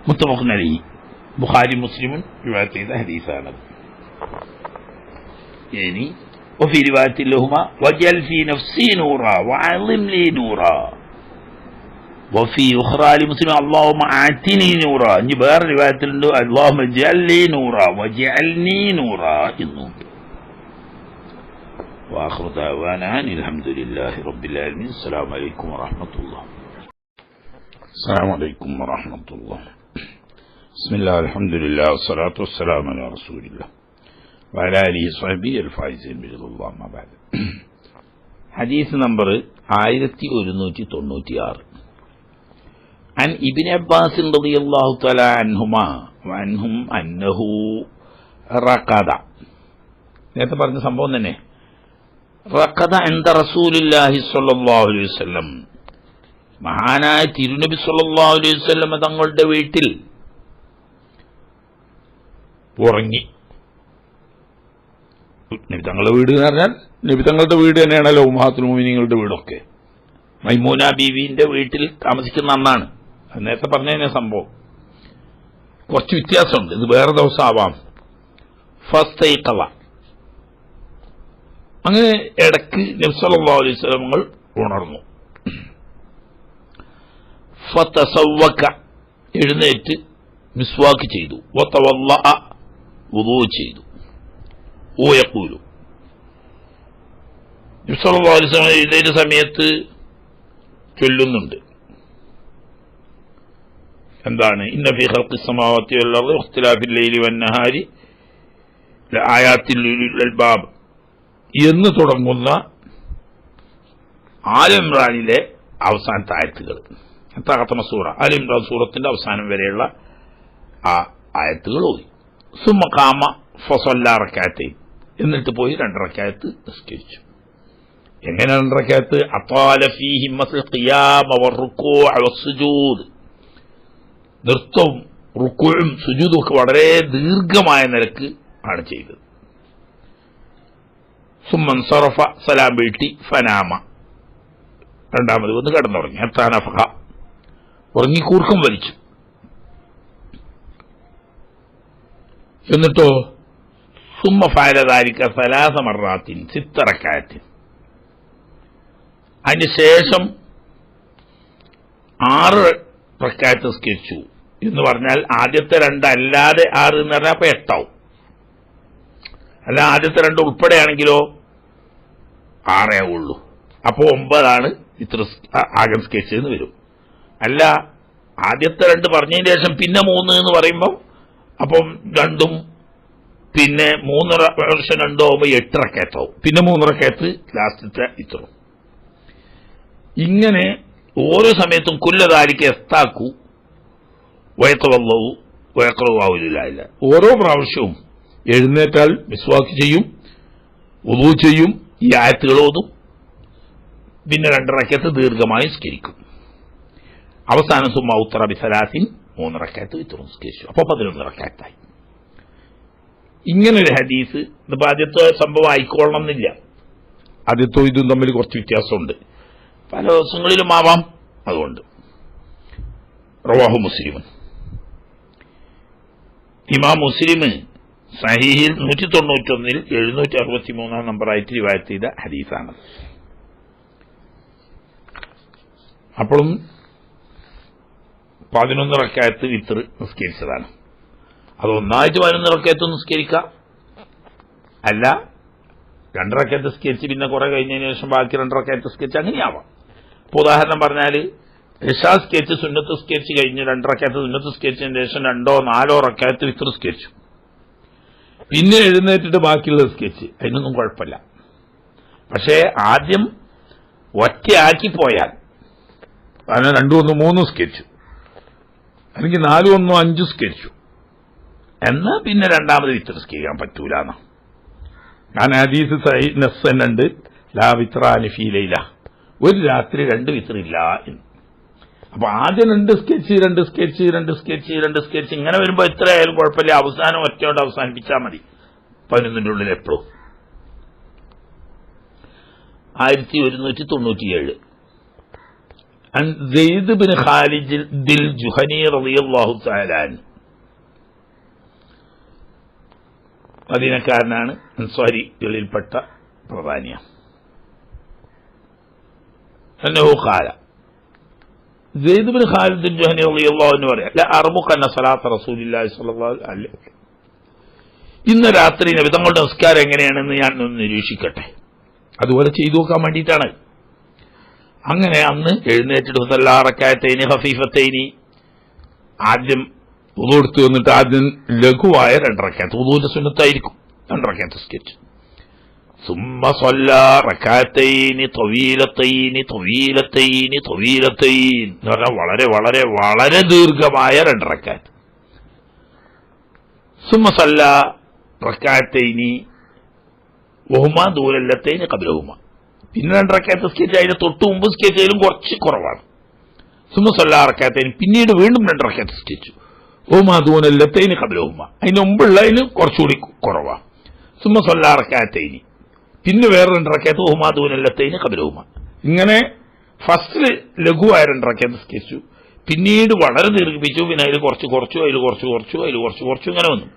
മുത്തഫഖുൻ അലൈഹി ബുഖാരി മുസ്ലിമും റിവായത്ത് ചെയ്ത ഹദീസാണത്. ഇനി وفي رواية لهما وجل في نفسي نورا وعظم لي نورا وفي أخرى لمسلم اللهم أعطني نورا. ഇനി വേറെ റിവായത്തിലുണ്ട് اللهم اجعل لي نورا واجعلني نورا. وآخر دعوانا الحمد لله رب العالمين. السلام عليكم ورحمة الله. السلام عليكم ورحمة الله. بسم الله الحمد لله والصلاة والسلام على رسول الله وعلى آله وصحبه الفائزين برضا الله. ما بعد. حديث نمبر 1196 عن ابن عباس رضي الله تعالى عنهما وعنهم أنه رقد. നേരത്തെ പറഞ്ഞ സംഭവം തന്നെ. റഖദ ഇൻദ റസൂലില്ലാഹി സ്വല്ലല്ലാഹു അലൈഹി വസല്ലം, മഹാനായ തിരുനബി സ്വല്ലല്ലാഹു അലൈഹി വസല്ലം തങ്ങളുടെ വീട്ടിൽ ഉറങ്ങി. നബി തങ്ങളുടെ വീട് എന്ന് പറഞ്ഞാൽ നബി തങ്ങളുടെ വീട് തന്നെയാണല്ലോ ഉമ്മഹാത്തുൽ മുഅ്മിനീങ്ങളുടെ വീടൊക്കെ. മൈമൂന ബീവിന്റെ വീട്ടിൽ താമസിക്കുന്ന അന്നാണ്. നേരത്തെ പറഞ്ഞ സംഭവം കുറച്ച് വ്യത്യാസമുണ്ട്. ഇത് വേറെ ദിവസം ആവാം. ഫസ്തൈഖള, അങ്ങനെ ഇടയ്ക്ക് നബി സല്ലല്ലാഹു അലൈഹി വസല്ലം ഉണർന്നു. ഫതസവ്വക, എഴുന്നേറ്റ് മിസ്വാക്ക് ചെയ്തു. വതവല്ലഅ, വുദൂ ചെയ്തു. യഖൂലു, നബി സല്ലല്ലാഹു അലൈഹി വസല്ലം എഴുന്നേറ്റ സമയത്ത് ചൊല്ലുന്നുണ്ട്. എന്താണ്? ഇന്ന ഫീ ഖൽഖിസ് സമാവാതി വൽ അർദി വഖ്തിലാഫിൽ ലൈലി വന്നഹാരി ലആയാത്തിൽ ലിൽ അൽബാബ് എന്ന് തുടങ്ങുന്ന ആൽ ഇംറാനിലെ അവസാനത്തെ ആയത്തുകൾ. തഖത്തമ സൂറ ആൽ ഇംറാൻ സൂറത്തിന്റെ അവസാനം വരെയുള്ള ആ ആയത്തുകൾ ഓതി. സുമ്മ ഖാമ ഫസല്ല റകഅത്തൈൻ, എന്നിട്ട് പോയി 2 റകഅത്ത് നിസ്കരിച്ചു. എങ്ങനെ 2 റകഅത്ത്? അത്വാല ഫീഹി മസ്ൽ ഖിയാമ വറുകൂഅ വസ്സുജൂദ്, നൃത്തവും റുകൂഉം സുജൂദും ഒക്കെ വളരെ ദീർഘമായ നിലക്ക് ആണ് ചെയ്തത്. സുമ്മൻ സറഫ, സലാം വീട്ടി. ഫനാമ, രണ്ടാമത് വന്ന് കിടന്നുറങ്ങി. ഹത്താനഫഖ, ഉറങ്ങി കൂർക്കം വലിച്ചു. എന്നിട്ടോ സുമ്മ ഫഅല ദാലിക സലാസ മർറാത്തിൻ 6 റകഅത്തിൻ, അതിന് ശേഷം 6 റകഅത്ത് നിസ്കരിച്ചു. എന്ന് പറഞ്ഞാൽ ആദ്യത്തെ 2 അല്ലാതെ 6 എന്ന് പറഞ്ഞാൽ അപ്പൊ 8 ആവും. അല്ല, ആദ്യത്തെ 2 ഉൾപ്പെടെയാണെങ്കിലോ 6 ഉള്ളൂ. അപ്പോ 9 ഇത്ര ആകെ നിസ്കരിച്ചതെന്ന് വരും. അല്ല, ആദ്യത്തെ 2 പറഞ്ഞതിന് ശേഷം പിന്നെ 3 എന്ന് പറയുമ്പം അപ്പം 2ഉം പിന്നെ 3 വർഷം 2 ആവുമ്പോൾ 8 റകഅത്താവും. പിന്നെ 3 റകഅത്ത് ലാസ്റ്റത്തെ ഇത്രയും. ഇങ്ങനെ ഓരോ സമയത്തും കുല്ലദാലിക യസ്താഖു വയതവല്ലഹു വയഖറഉ ഔലില്ലാഹില്ല, ഓരോ പ്രാവശ്യവും എഴുന്നേറ്റാൽ മിസ്വാക്ക് ചെയ്യും, വുദൂ ചെയ്യും, ഈ ആയത്തുകൾ ഓതും, പിന്നെ 2 റകഅത്ത് ദീർഘമായി നിസ്കരിക്കും. അവസാനം സുമ്മ ഔത്തറ ബിസലാസിൻ 3 റകഅത്ത് ഇത്ര നിസ്കരിച്ചു. അപ്പോൾ 11 റകഅത്തായി. ഇങ്ങനൊരു ഹദീസ്. ഇതിപ്പോൾ ആദ്യത്തെ സംഭവം ആയിക്കൊള്ളണം എന്നില്ല. ആദ്യത്തോ ഇതും തമ്മിൽ കുറച്ച് വ്യത്യാസമുണ്ട്. പല ദിവസങ്ങളിലും ആവാം. അതുകൊണ്ട് റവാഹു മുസ്ലിം, ഇമാം മുസ്ലിം സഹീഹിൽ 191 763 നമ്പറായിട്ട് റിവായത്ത് ചെയ്ത ഹദീസാണ്. അപ്പോഴും 11 റകഅത്ത് വിത്ർ നിസ്കരിച്ചതാണ്. അത് ഒന്നായിട്ട് 11 റകഅത്ത് നിസ്കരിക്കാം. അല്ല, 2 റകഅത്ത് നിസ്കരിച്ച് പിന്നെ കുറെ കഴിഞ്ഞതിന് ശേഷം ബാക്കി 2 റകഅത്ത് നിസ്കരിച്ച് അങ്ങനെയാവാം. ഇപ്പോൾ ഉദാഹരണം പറഞ്ഞാൽ ഇശാ നിസ്കരിച്ച് സുന്നത്ത് നിസ്കരിച്ച് കഴിഞ്ഞ് 2 റകഅത്ത് സുന്നത്ത് നിസ്കരിച്ചതിന് ശേഷം 2ഓ 4ഓ റകഅത്ത് വിത്ർ നിസ്കരിച്ചു. പിന്നെ എഴുന്നേറ്റിട്ട് ബാക്കിയുള്ള നിസ്കരിച്ച്, അതിനൊന്നും കുഴപ്പമില്ല. പക്ഷേ ആദ്യം ഒറ്റയാക്കി പോയാൽ, കാരണം 2, 1, 3 നിസ്കരിച്ചു, അല്ലെങ്കിൽ 4 1 5 സ്കരിച്ചു എന്നാ പിന്നെ രണ്ടാമത് വിത്ര നിസ്കരിക്കാൻ പറ്റൂലെന്ന. കാരണം ഹദീസ് സഹീഹ് നസ്സന്നുണ്ട് ലാ വിത്രാനി ഫീ ലൈല, ഒരു രാത്രി 2 വിത്രില്ല എന്ന്. അപ്പൊ ആദ്യം 2 സ്കെച്ച് ഇങ്ങനെ വരുമ്പോ എത്ര ആയാലും കുഴപ്പമില്ല, അവസാനം ഒറ്റയോടെ അവസാനിപ്പിച്ചാൽ മതി 11ന്റെ ഉള്ളിൽ എപ്പോഴും. 1197 عن زيد بن خالد الجهني رضي الله تعالى عنه, മദീനക്കാരനാണ്, അൻസ്വാരികളിൽപ്പെട്ട പ്രധാനിയാണ്. അന്നഹു ഖാല, സെയ്ദ് ബിൻ ഖാലിദ് അൽ-ജുഹനി റളിയല്ലാഹു അൻഹു പറയാ, ല അർമുഖന്ന സ്വലാത്ത റസൂലില്ലാഹി സ്വല്ലല്ലാഹു അലൈഹി വസല്ലം, ഇന്ന് രാത്രി നബി തങ്ങളുടെ നമസ്കാരം എങ്ങനെയാണെന്ന് ഞാൻ ഒന്ന് നിരീക്ഷിക്കട്ടെ. അതുപോലെ ചെയ്തു നോക്കാൻ വേണ്ടിയിട്ടാണ്. അങ്ങനെ അന്ന് എഴുന്നേറ്റിട്ട് ഫസല്ലാ റകഅത്തൈനി ഖഫീഫത്തൈനി, ആദ്യം വുളു എടുത്തു വന്നിട്ട് ആദ്യം ലഘുവായ 2 റകഅത്ത്, വുളുവിന്റെ സുന്നത്തായിരിക്കും 2 റകഅത്ത് സ്കെച്ച്. സുമ്മ സ്വല്ലാ റകഅത്തൈനി തവീലത്തൈനി തവീലത്തൈനി തവീലത്തൈൻ എന്ന് പറഞ്ഞാൽ വളരെ വളരെ വളരെ ദീർഘമായ 2 റകഅത്ത്. സുമ്മ സ്വല്ലാ റകഅത്തൈനി വഹുമാ ദൂലല്ലത്തൈനി ഖബ്ലഹുമാ, പിന്നെ 2 റകഅത്ത് സ്കെച്ച് അതിന് തൊട്ട് മുമ്പ് സ്കെച്ച് ചെയ്യലും കുറച്ച് കുറവാണ്. സുമ്മ സ്വല്ലാ റകഅത്തൈനി, പിന്നീട് വീണ്ടും 2 റകഅത്ത് സ്കെച്ചു. വഹുമാ ദൂലല്ലത്തൈനി ഖബ്ലഹുമാ, അതിന് മുമ്പുള്ളതിന് കുറച്ചുകൂടി കുറവാണ്. സുമ്മ സ്വല്ലാ റകഅത്തൈനി, പിന്നെ വേറെ 2 റകഅത്ത് വഹുമാ ദൂലല്ലത്തൈനി ഖബ്ലഹുമാ. ഇങ്ങനെ ഫസ്റ്റിൽ ലഘുവായ 2 റകഅത്ത് സ്കെച്ചു, പിന്നീട് വളരെ ദീർഘിപ്പിച്ചു, പിന്നെ അതിൽ കുറച്ച് കുറച്ചു, അതിൽ കുറച്ച് കുറച്ചു, അതിൽ കുറച്ച് കുറച്ചു, ഇങ്ങനെ വന്നു.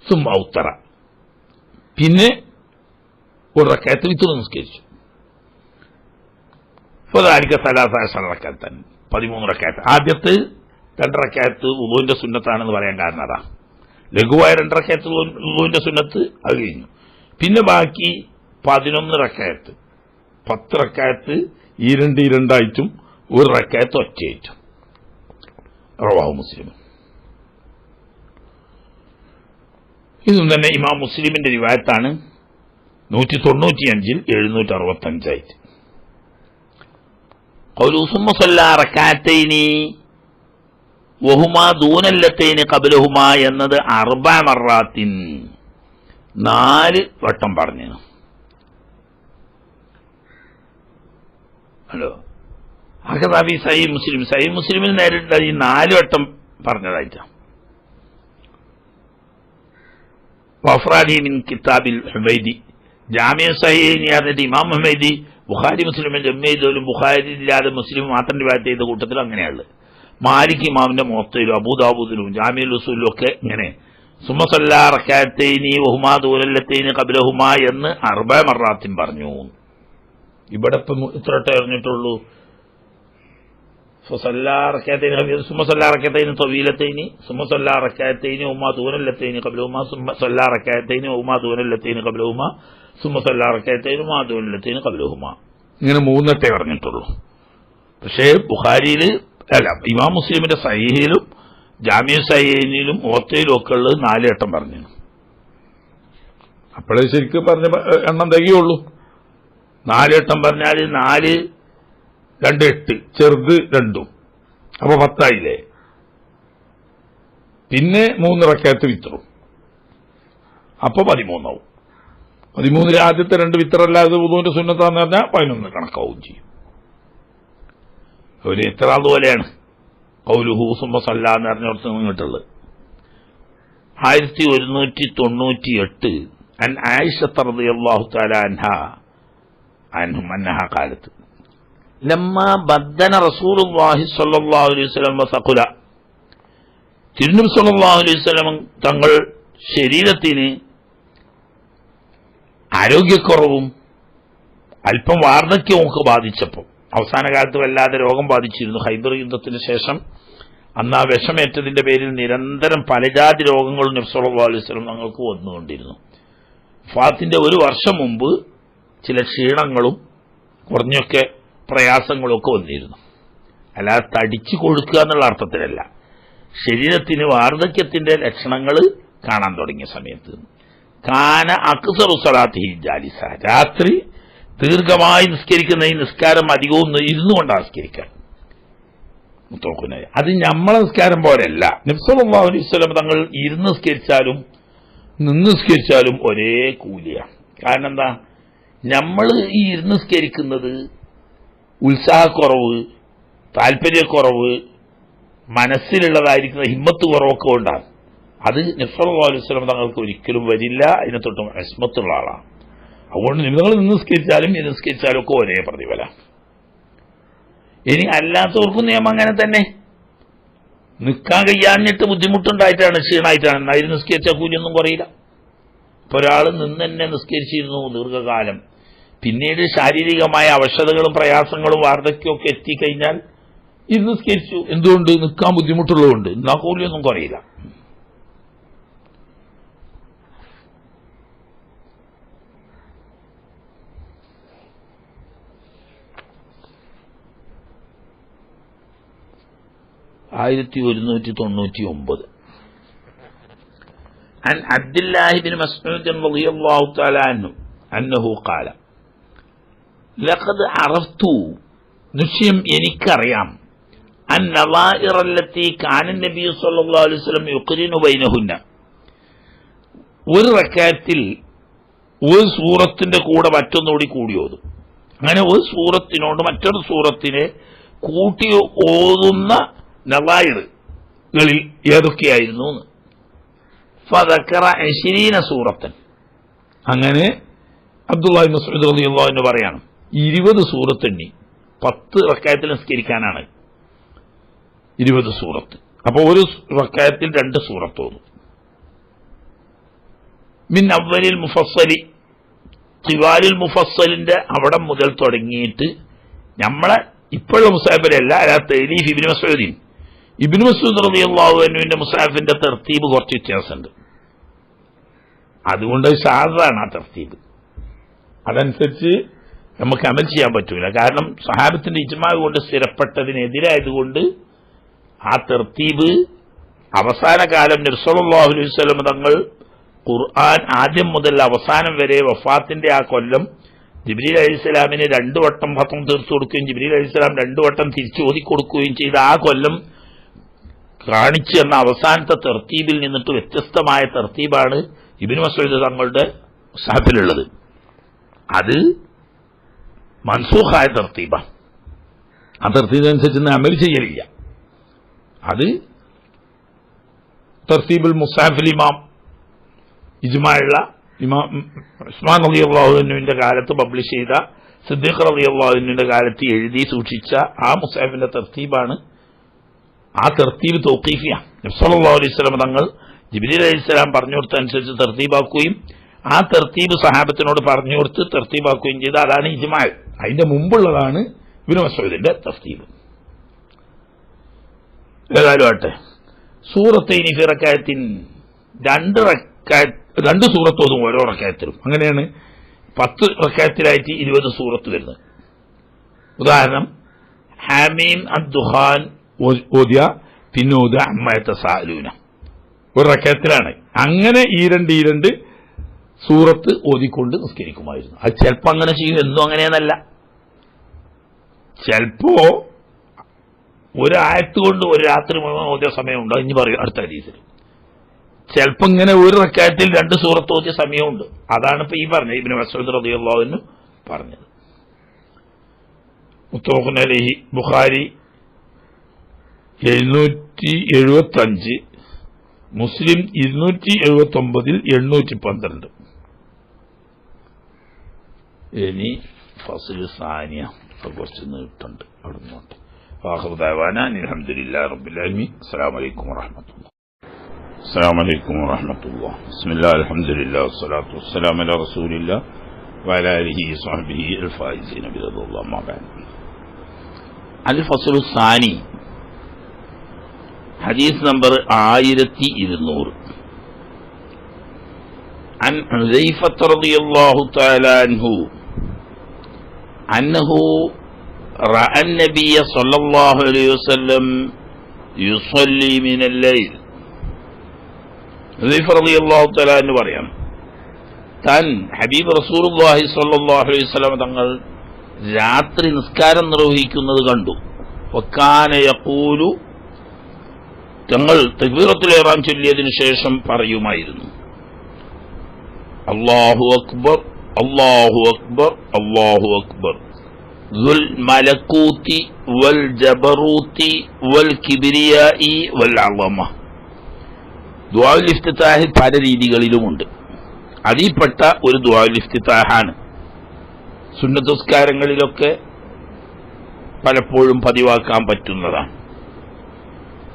സുമ്മ ഔത്തറ, പിന്നെ 1 റകഅത്ത് വിത്ർ നിസ്കരിച്ചു. ഫദാലിക 13 റകഅത്തൻ, 13 റകഅത്ത്. ആദ്യത്തെ 2 റകഅത്ത് വുളുവിന്റെ സുന്നത്താണെന്ന് പറയാൻ കാരണം അതാ, ലഘുവായ 2 റകഅത്ത് വുളുവിന്റെ സുന്നത്ത് അത് കഴിഞ്ഞു. പിന്നെ ബാക്കി 11 റകഅത്ത്, 10 റകഅത്ത് ഈ 2 ആയിട്ടും 1 റകഅത്ത് ഒറ്റയായിട്ടും. റവാഹു മുസ്ലിം. ഇതും തന്നെ ഇമാം മുസ്ലിമിന്റെ റിവായത്താണ്, 195 765 ആയിട്ട്. ഖൗലു സുമ്മ സ്വല്ലാ റകഅത്തൈനി വഹുമാ ദൂനല്ലത്തൈനി ഖബ്ലഹുമാ എന്നത് 4 മർറാത്തിൻ, 4 വട്ടം പറഞ്ഞു. ഹലോ അഹദാബി സഹീഹ് മുസ്ലിം, സഹീഹ് മുസ്ലിമിൽ നേരിട്ട് ഈ 4 വട്ടം പറഞ്ഞതായിട്ടാണ്. വഫ്രാദി മിൻ കിതാബിൽ ഹുമൈദി, ജാമിഅ സഹീഹ് പറഞ്ഞിട്ട് ഇമാം ഹുമൈദി ബുഖാരി മുസ്ലിമിന്റെ ജമ്മയിലും ബുഖാരി ഇല്ലാതെ മുസ്ലിം മാത്രം റിവായത്ത് ചെയ്ത കൂട്ടത്തിൽ അങ്ങനെയുള്ളത്. മാലിക് ഇമാമിന്റെ മുവത്തയിലും അബൂദാവൂദിലും ജാമിഉൽ ഉസൂലിലും ഒക്കെ ഇങ്ങനെ സുമ്മ സ്വല്ലാ റകഅത്തൈനി വഹുമാ ദൂലല്ലത്തൈനി ഖബ്ലഹുമാ എന്ന് 4 മർറാത്തിൻ പറഞ്ഞു. ഇവിടെ ഇപ്പം ഇത്ര അറിഞ്ഞിട്ടുള്ളൂ. സുമ്മ സ്വല്ലാ റകഅത്തൈനി തവീലത്തൈനി, സുമ്മ സ്വല്ലാ റകഅത്തൈനി വഹുമാ ദൂനല്ലത്തൈനി ഖബ്ലഹുമാ, സുമ്മ സ്വല്ലാ റകഅത്തൈനി വഹുമാ ദൂനല്ലത്തൈനി ഖബ്ലഹുമാ, സുമ്മ സ്വല്ലാ റകഅത്തൈനി വഹുമാ ദൂനല്ലത്തൈനി ഖബ്ലഹുമാ, ഇങ്ങനെ 3 പറഞ്ഞിട്ടുള്ളൂ. പക്ഷേ ബുഖാരിയിൽ അല്ല, ഇമാം മുസ്ലിമിന്റെ സഹീഹിലും ജാമിഅ സഹീഹിലും മുവത്തയിലും ഒക്കെ ഉള്ളത് 4 വട്ടം പറഞ്ഞു. അപ്പോഴേ ശരിക്കും പറഞ്ഞ എണ്ണം തികയുള്ളൂ. 4 വട്ടം പറഞ്ഞാൽ 4 2 8, ചെറുത് 2, അപ്പൊ 10 ആയില്ലേ. പിന്നെ 3 റകഅത്ത് വിത്റും, അപ്പൊ 13 ആവും. 13 ആദ്യത്തെ 2 വിത്രല്ലാതെ വുളുവിന്റെ സുന്നത്താന്ന് പറഞ്ഞാൽ 11 കണക്കാവും ചെയ്യും. ഒരു ഇത്ര അതുപോലെയാണ് ഖൗലുഹു സുമ്മ സ്വല്ലാ എന്ന് പറഞ്ഞോടത്ത് നിന്നിട്ടുള്ളത്. 1198 അൻ ആയിഷത്ത റളിയല്ലാഹു തആല അൻഹും അന്നഹാ ഖാലത്ത് ലമ്മാ ബദ്ദന റസൂലുള്ളാഹി സ്വല്ലല്ലാഹു അലൈഹി വസല്ലം വസഖുല, തിരുനബി സ്വല്ലല്ലാഹു അലൈഹി വസല്ലം തങ്ങൾ ശരീരത്തിന് ആരോഗ്യക്കുറവും അല്പം വാർദ്ധക്യവും ഒക്കെ ബാധിച്ചപ്പോൾ, അവസാന കാലത്ത് വല്ലാതെ രോഗം ബാധിച്ചിരുന്നു. ഖൈബർ യുദ്ധത്തിന് ശേഷം അന്ന് ആ വിഷമേറ്റതിന്റെ പേരിൽ നിരന്തരം പലജാതി രോഗങ്ങളും നബി സല്ലല്ലാഹു അലൈഹി വസല്ലം തങ്ങൾക്ക് വന്നുകൊണ്ടിരുന്നു. വഫാത്തിന്റെ 1 വർഷം മുമ്പ് ചില ക്ഷീണങ്ങളും കുറഞ്ഞൊക്കെ പ്രയാസങ്ങളൊക്കെ വന്നിരുന്നു. അല്ലാതെ തടിച്ചു കൊഴുക്കുക എന്നുള്ള അർത്ഥത്തിലല്ല, ശരീരത്തിന് വാർദ്ധക്യത്തിന്റെ ലക്ഷണങ്ങൾ കാണാൻ തുടങ്ങിയ സമയത്ത്. കാന അക്സറു സ്വലാത്തിഹി ജാലിസ, രാത്രി ദീർഘമായി നിസ്കരിക്കുന്ന ഈ നിസ്കാരം അധികവും ഇരുന്നു കൊണ്ടാണ് നിസ്കരിക്കാൻ. മുത്തവഖുനായ. അത് നമ്മളെ നിസ്കാരം പോലെയല്ല. നബി സല്ലല്ലാഹു അലൈഹി വസല്ലം തങ്ങൾ ഇരുന്ന് നിസ്കരിച്ചാലും നിന്ന് നിസ്കരിച്ചാലും ഒരേ കൂലിയാണ്. കാരണം എന്താ, നമ്മൾ ഈ ഇരുന്ന് നിസ്കരിക്കുന്നത് ഉത്സാഹക്കുറവ്, താല്പര്യക്കുറവ്, മനസ്സിലുള്ളതായിരിക്കുന്ന ഹിമ്മത്ത് കുറവൊക്കെ കൊണ്ടാണ്. അത് നബി സല്ലല്ലാഹു അലൈഹി വസല്ലം തങ്ങൾക്ക് ഒരിക്കലും വരില്ല. അതിനെ തൊട്ടും ഇസ്മത്തുള്ള ആളാണ്. അതുകൊണ്ട് നിങ്ങൾ നിന്ന് നിസ്കരിച്ചാലും ഇത് നിസ്കരിച്ചാലും ഒക്കെ ഒരേ പ്രതിഫല. ഇനി അല്ലാത്തവർക്കും നിയമം അങ്ങനെ തന്നെ. നിൽക്കാൻ കഴിയാഞ്ഞിട്ട് ബുദ്ധിമുട്ടുണ്ടായിട്ടാണ്, ക്ഷീണമായിട്ടാണ്, അതിന് നിസ്കരിച്ച കൂലിയൊന്നും കുറയില്ല. ഇപ്പൊ ഒരാൾ നിന്ന് തന്നെ നിസ്കരിച്ചിരുന്നു ദീർഘകാലം, പിന്നീട് ശാരീരികമായ അവശതകളും പ്രയാസങ്ങളും വാർദ്ധക്യമൊക്കെ എത്തിക്കഴിഞ്ഞാൽ ഇത് നിസ്കരിച്ചു. എന്തുകൊണ്ട്? നിൽക്കാൻ ബുദ്ധിമുട്ടുള്ളതുകൊണ്ട്. എന്നാ കൂലിയൊന്നും കുറയില്ല. عن عبد الله بن مسعود رضي الله تعالى عنه أنه قال لقد عرفت نشيم എനിക്കറിയാം النظائر التي كان النبي صلى الله عليه وسلم يقرن بينهن. ഒരു റക്അത്തിൽ ഒരു സൂറത്തിന്റെ കൂടെ മറ്റൊന്നുകൂടി കൂടി ഓതും. അങ്ങനെ ഒരു സൂറത്തിനോട് മറ്റൊരു സൂറത്തിനെ കൂട്ടി ഓതുന്ന നവായിറുകളിൽ ഏതൊക്കെയായിരുന്നു? ഫദക്കറ 20 സൂറത്തൻ. അങ്ങനെ അബ്ദുല്ലാഹി ഇബ്നു മസ്ഊദ് റളിയല്ലാഹു അൻഹു പറയാണ്, 20 സൂറത്ത് എണ്ണി. 10 റക്അത്തിൽ നിസ്കരിക്കാനാണ് 20 സൂറത്ത്. അപ്പോൾ ഒരു റക്അത്തിൽ 2 സൂറത്ത് ഓതും. മിൻ അവ്വലിൽ മുഫസ്സലി, തിവാലിൽ മുഫസ്സലിന്റെ അവിടെ മുതൽ തുടങ്ങിയിട്ട് നമ്മളെ ഇപ്പോഴുള്ള മുസാഫിലല്ല, തഅലീഫ് ഇബ്നു മസ്ഊദിൻ, ഇബ്നു മസ്ഊദ് റളിയല്ലാഹു അൻഹുവിന്റെ മുസാഫിന്റെ തർത്തീബ് കുറച്ച് വ്യത്യാസമുണ്ട്. അതുകൊണ്ട് സാധാരണ ആ തർത്തീബ് അതനുസരിച്ച് നമുക്ക് അമൽ ചെയ്യാൻ പറ്റൂല. കാരണം സഹാബത്തിന്റെ ഇജ്മാ കൊണ്ട് സ്ഥിരപ്പെട്ടതിനെതിരായതുകൊണ്ട് ആ തർത്തീബ് അവസാന കാലം നബി സല്ലല്ലാഹു അലൈഹി വസല്ലം തങ്ങൾ ഖുർആൻ ആദ്യം മുതൽ അവസാനം വരെ വഫാത്തിന്റെ ആ കൊല്ലം ജിബ്രീൽ അലൈഹിസ്സലാമിന് 2 വട്ടം ഖത്ം തീർത്തു കൊടുക്കുകയും ജിബ്രീൽ അലൈഹിസ്സലാം 2 വട്ടം തിരിച്ചു ഓതി കൊടുക്കുകയും ചെയ്ത ആ കൊല്ലം കാണിച്ചു എന്ന അവസാനത്തെ തർത്തീബിൽ നിന്നിട്ട് വ്യത്യസ്തമായ തർത്തീബാണ് ഇബ്നു മസ്ഊദ് തങ്ങളുടെ മുസാഫിലുള്ളത്. അത് മൻസൂഖായ തർത്തീബാണ്. ആ തർത്തീബനുസരിച്ച് അമൽ ചെയ്യലില്ല. അത് തർത്തീബുൽ മുസാഫിൽ ഇമാം ഇജ്മാഉള്ള ഇമാം ഉസ്മാൻ റളിയല്ലാഹു അൻഹുവിന്റെ കാലത്ത് പബ്ലിഷ് ചെയ്ത, സിദ്ദീഖ് റളിയല്ലാഹു അൻഹുവിന്റെ കാലത്ത് എഴുതി സൂക്ഷിച്ച ആ മുസാഫിന്റെ തർത്തീബാണ്. ആ തർത്തീബ് തൗഖീഫിയാണ്. നബി സല്ലല്ലാഹു അലൈഹി വസല്ലം തങ്ങൾ ജിബ്രീൽ അലൈഹിസ്സലാം പറഞ്ഞു കൊടുത്ത അനുസരിച്ച് തർത്തീബാക്കുകയും ആ തർത്തീബ് സഹാബത്തിനോട് പറഞ്ഞു കൊടുത്ത് തർത്തീബാക്കുകയും ചെയ്ത അതാണ് ഇജ്മാ. അതിന്റെ മുമ്പുള്ളതാണ് ഇബ്നു മസ്ഊദിന്റെ തർത്തീബ്. ഏതായാലും ആട്ടെ, സൂറത്തൈനി ഫി റക്അത്തിൻ, 2 സൂറത്ത് ഓതും ഓരോ റക്അത്തിലും. അങ്ങനെയാണ് 10 റക്അത്തിലായിട്ട് 20 സൂറത്ത് വരുന്നത്. ഉദാഹരണം, ഹാമീം അദ്ദുഹാൻ ഓതിയ, പിന്നെ ഓതുക അമ്മ യതസാഅലൂന, ഒരു റക്അത്തിലാണ്. അങ്ങനെ ഈ രണ്ട് സൂറത്ത് ഓതിക്കൊണ്ട് നിസ്കരിക്കുമായിരുന്നു. അത് ചിലപ്പോ അങ്ങനെ ചെയ്യും, എന്നും അങ്ങനെയെന്നല്ല. ചിലപ്പോ ഒരു ആയത്ത് കൊണ്ട് ഒരു രാത്രി മുഴുവൻ ഓതിയ സമയമുണ്ട്, ഇനി പറയും അടുത്ത ഹദീസിൽ. ചിലപ്പോ ഇങ്ങനെ ഒരു റക്അത്തിൽ 2 സൂറത്ത് ഓതിയ സമയമുണ്ട്. അതാണ് ഇപ്പൊ ഈ പറഞ്ഞത്, ഇബ്നു മസ്ഊദ് റളിയല്ലാഹു അൻഹു പറഞ്ഞത്. മുത്തഫഖുൻ അലൈഹി, ബുഖാരി 775, മുസ്ലിം 279, 812. ഇനി ഫസ്ലു സാനിയ കുറച്ച് നീട്ടുണ്ട്. അവിടെ നിന്നോട്ടെ. ആഖിറു ദഅവാനാ അൽഹംദുലില്ലാഹി റബ്ബിൽ ആലമീൻ. അസ്സലാമു അലൈക്കും വറഹ്മത്തുള്ളാഹി. അസ്സലാമു അലൈക്കും വറഹ്മത്തുള്ളാഹി. ബിസ്മില്ലാഹി അൽഹംദുലില്ലാഹി വസ്സലാത്തു വസ്സലാമു അലാ റസൂലില്ലാഹി വഅലാ ആലിഹി വസഹ്ബിഹി അൽഫായിസീന ബിറളില്ലാഹി അമ്മാ ബഅദ്. അൽ ഫസ്ലു സാനി, ഹദീസ് നമ്പർ 1200. عن حذيفة رضي الله تعالى عنه أنه رأى النبي صلى الله عليه وسلم يصلي من الليل. حذيفة رضي الله تعالى عنه പറയാം, താൻ ഹബീബ് റസൂലുള്ളാഹി സ്വല്ലല്ലാഹു അലൈഹി വസല്ലം തങ്ങൾ രാത്രി നിസ്കാരം നിർവഹിക്കുന്നത് കണ്ടു. വക്കാന യഖൂലു തങ്ങൾ തക്ബീറത്തുൽ ഇഹ്റാം ചൊല്ലിയതിനു ശേഷം പറയുമായിരുന്നു, അല്ലാഹു അക്ബർ അല്ലാഹു അക്ബർ അല്ലാഹു അക്ബർ ദുൽ മലകൂതി വൽ ജബറൂതി വൽ കിബ്രിയാഇ വൽ അളമ. ദുആഉൽ ഇഫ്തിതാഹ് പല രീതികളിലുമുണ്ട്. അതിൽപ്പെട്ട ഒരു ദുആഉൽ ഇഫ്തിതാഹാണ്. സുന്നത്ത് നിസ്കാരങ്ങളിലൊക്കെ പലപ്പോഴും പതിവാക്കാൻ പറ്റുന്നതാണ്.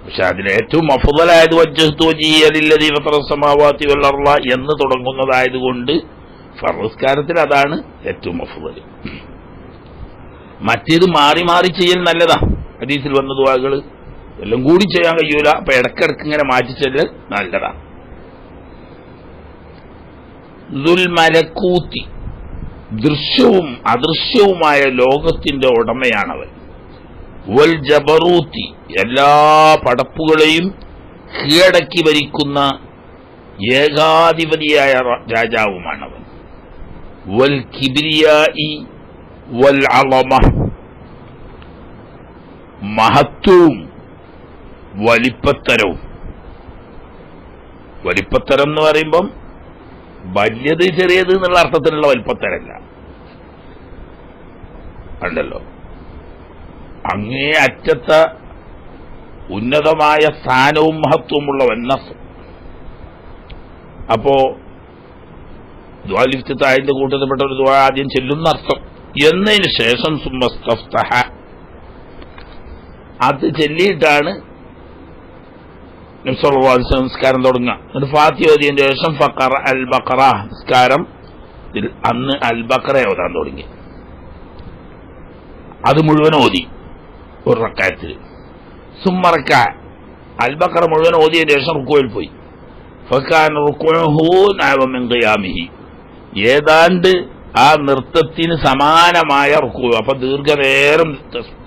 പക്ഷെ അതിൽ ഏറ്റവും അഫ്ളലായത് വജ്ജഹ്തു വജ്ഹിയ ലില്ലദീ ഫതറ സമാവാതി വൽ അർള എന്ന് തുടങ്ങുന്നതായതുകൊണ്ട് ഫർദ് നിസ്കാരത്തിൽ അതാണ് ഏറ്റവും അഫ്ളൽ. മറ്റേത് മാറി മാറി ചെയ്യൽ നല്ലതാ. ഹദീസിൽ വന്ന ദുആകൾ എല്ലാം കൂടി ചെയ്യാൻ കഴിയൂല. അപ്പൊ ഇടക്കിടക്ക് ഇങ്ങനെ മാറ്റി ചെല്ലൽ നല്ലതാ. ദുൽ മലകൂതി ദൃശ്യവും അദൃശ്യവുമായ ലോകത്തിന്റെ ഉടമയാണവൻ. വൽ ജബറൂത്തി എല്ലാ പടപ്പുകളെയും കീഴടക്കി ഭരിക്കുന്ന ഏകാധിപതിയായ രാജാവുമാണവൻ. വൽ കിബ്രിയാഇ വൽ അളമ മഹത്വവും വലിപ്പത്തരവും. വലിപ്പത്തരം എന്ന് പറയുമ്പം വലിയത് ചെറിയത് എന്നുള്ള അർത്ഥത്തിലുള്ള വലിപ്പത്തരല്ല ഉണ്ടല്ലോ, അങ്ങേ അറ്റത്ത ഉന്നതമായ സ്ഥാനവും മഹത്വമുള്ളവൻ. അപ്പോ ദുആഉൽ ഇഫ്തിതാഹിന്റെ കൂട്ടത്തിൽപ്പെട്ട ഒരു ദുആ ആദ്യം ചെല്ലുന്ന അർത്ഥം. എന്നതിന് ശേഷം സുമ്മസ്തഫ്തഹ അത് ചെല്ലിയിട്ടാണ് നബി സല്ലല്ലാഹു അലൈഹി വസല്ലം നിസ്കാരം തുടങ്ങുക. എന്നിട്ട് ഫാത്തിഹ ഓതിയതിന് ശേഷം ഫഖറ അൽ ബഖറ നിസ്കാരം അന്ന് അൽ ബഖറ ഓതാൻ തുടങ്ങി. അത് മുഴുവൻ ഓതി ഒരു റക്അത്തിൽ. സുമ്മ റക്അ അൽ ബഖറ മുഴുവൻ ഓതിയതിന് ശേഷം റുക്കൂയിൽ പോയി. ഫകാന റുക്ഊഹു നഅവ മിൻ ഖിയാമിഹി ഏതാണ്ട് ആ നൃത്തത്തിന് സമാനമായ റുക്കൂ. അപ്പൊ ദീർഘനേരം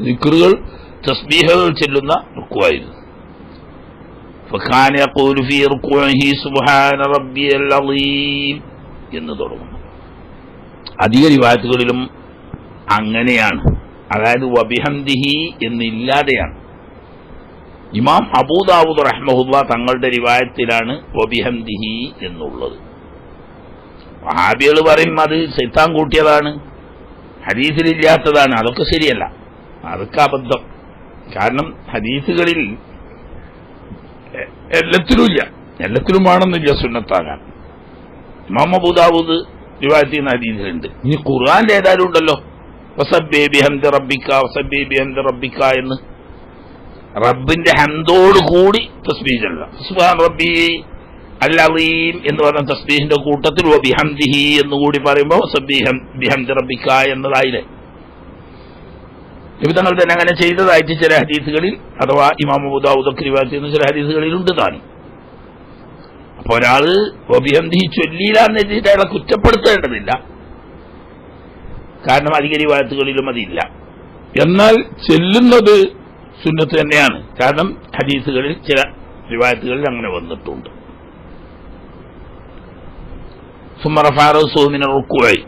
ദിക്റുകൾ തസ്ബീഹുകൾ ചെല്ലുന്ന റുക്കൂആയിരുന്നു. ഫകാന യഖൂലു ഫീ റുക്ഊഇഹി സുബ്ഹാന റബ്ബിയൽ അളീം എന്ന് തുടങ്ങുന്നു. അധിക റിവായത്തുകളിലും അങ്ങനെയാണ്, അതായത് വബിഹംദിഹി എന്നില്ലാതെയാണ്. ഇമാം അബൂ ദാവൂദ് റഹ്മഹുല്ലാ തങ്ങളുടെ റിവായത്തിലാണ് വബിഹംദിഹി എന്നുള്ളത്. വഹാബികൾ പറയും അത് ശൈത്താൻ കൂട്ടിയതാണ്, ഹദീസിലില്ലാത്തതാണ്. അതൊക്കെ ശരിയല്ല, അതൊക്കെ അബദ്ധം. കാരണം ഹദീസുകളിൽ എല്ലാത്തിലുമില്ല, എല്ലാത്തിലും വേണമെന്നില്ല സുന്നത്താകാൻ. ഇമാം അബൂ ദാവൂദ് റിവായത്ത് ചെയ്യുന്ന ഹദീസിലുണ്ട്. ഇനി ഖുർആനിൽ ഏതായാലും ഉണ്ടല്ലോ, വസബ്ബി ബിഹംദി റബ്ബിക വസബ്ബി ബിഹംദി റബ്ബിക എന്ന് റബ്ബിന്റെ ഹംദോട് കൂടി തസ്ബീഹ് ചൊല്ലാം. സുബ്ഹാന റബ്ബി അൽ അളീം എന്ന് പറഞ്ഞ തസ്ബീഹിന്റെ കൂട്ടത്തിൽ വബിഹംദിഹി എന്നുകൂടി പറയുമ്പോൾ ബിഹംദി റബ്ബിക എന്നതായില്ലേ. നബി തങ്ങൾ തന്നെ അങ്ങനെ ചെയ്തതായിട്ട് ചില ഹദീസുകളിൽ, അഥവാ ഇമാം അബൂ ദാവൂദ് റിവായത്ത് ചെയ്യുന്ന ചില ഹദീസുകളിൽ ഉണ്ട് താനും. അപ്പൊ ഒരാള് വബിഹംദിഹി ചൊല്ലിയില്ല എന്ന് വെച്ചിട്ട് അയാളെ കുറ്റപ്പെടുത്തേണ്ടതില്ല, കാരണം അധിക റിവായത്തുകളിലും അതില്ല. എന്നാൽ ചെല്ലുന്നത് സുന്നത്ത് തന്നെയാണ്, കാരണം ഹദീസുകളിൽ ചില റിവായത്തുകളിൽ അങ്ങനെ വന്നിട്ടുണ്ട്. സുമ്മ റഫഅ റഅസഹു മിന റുക്കൂഇ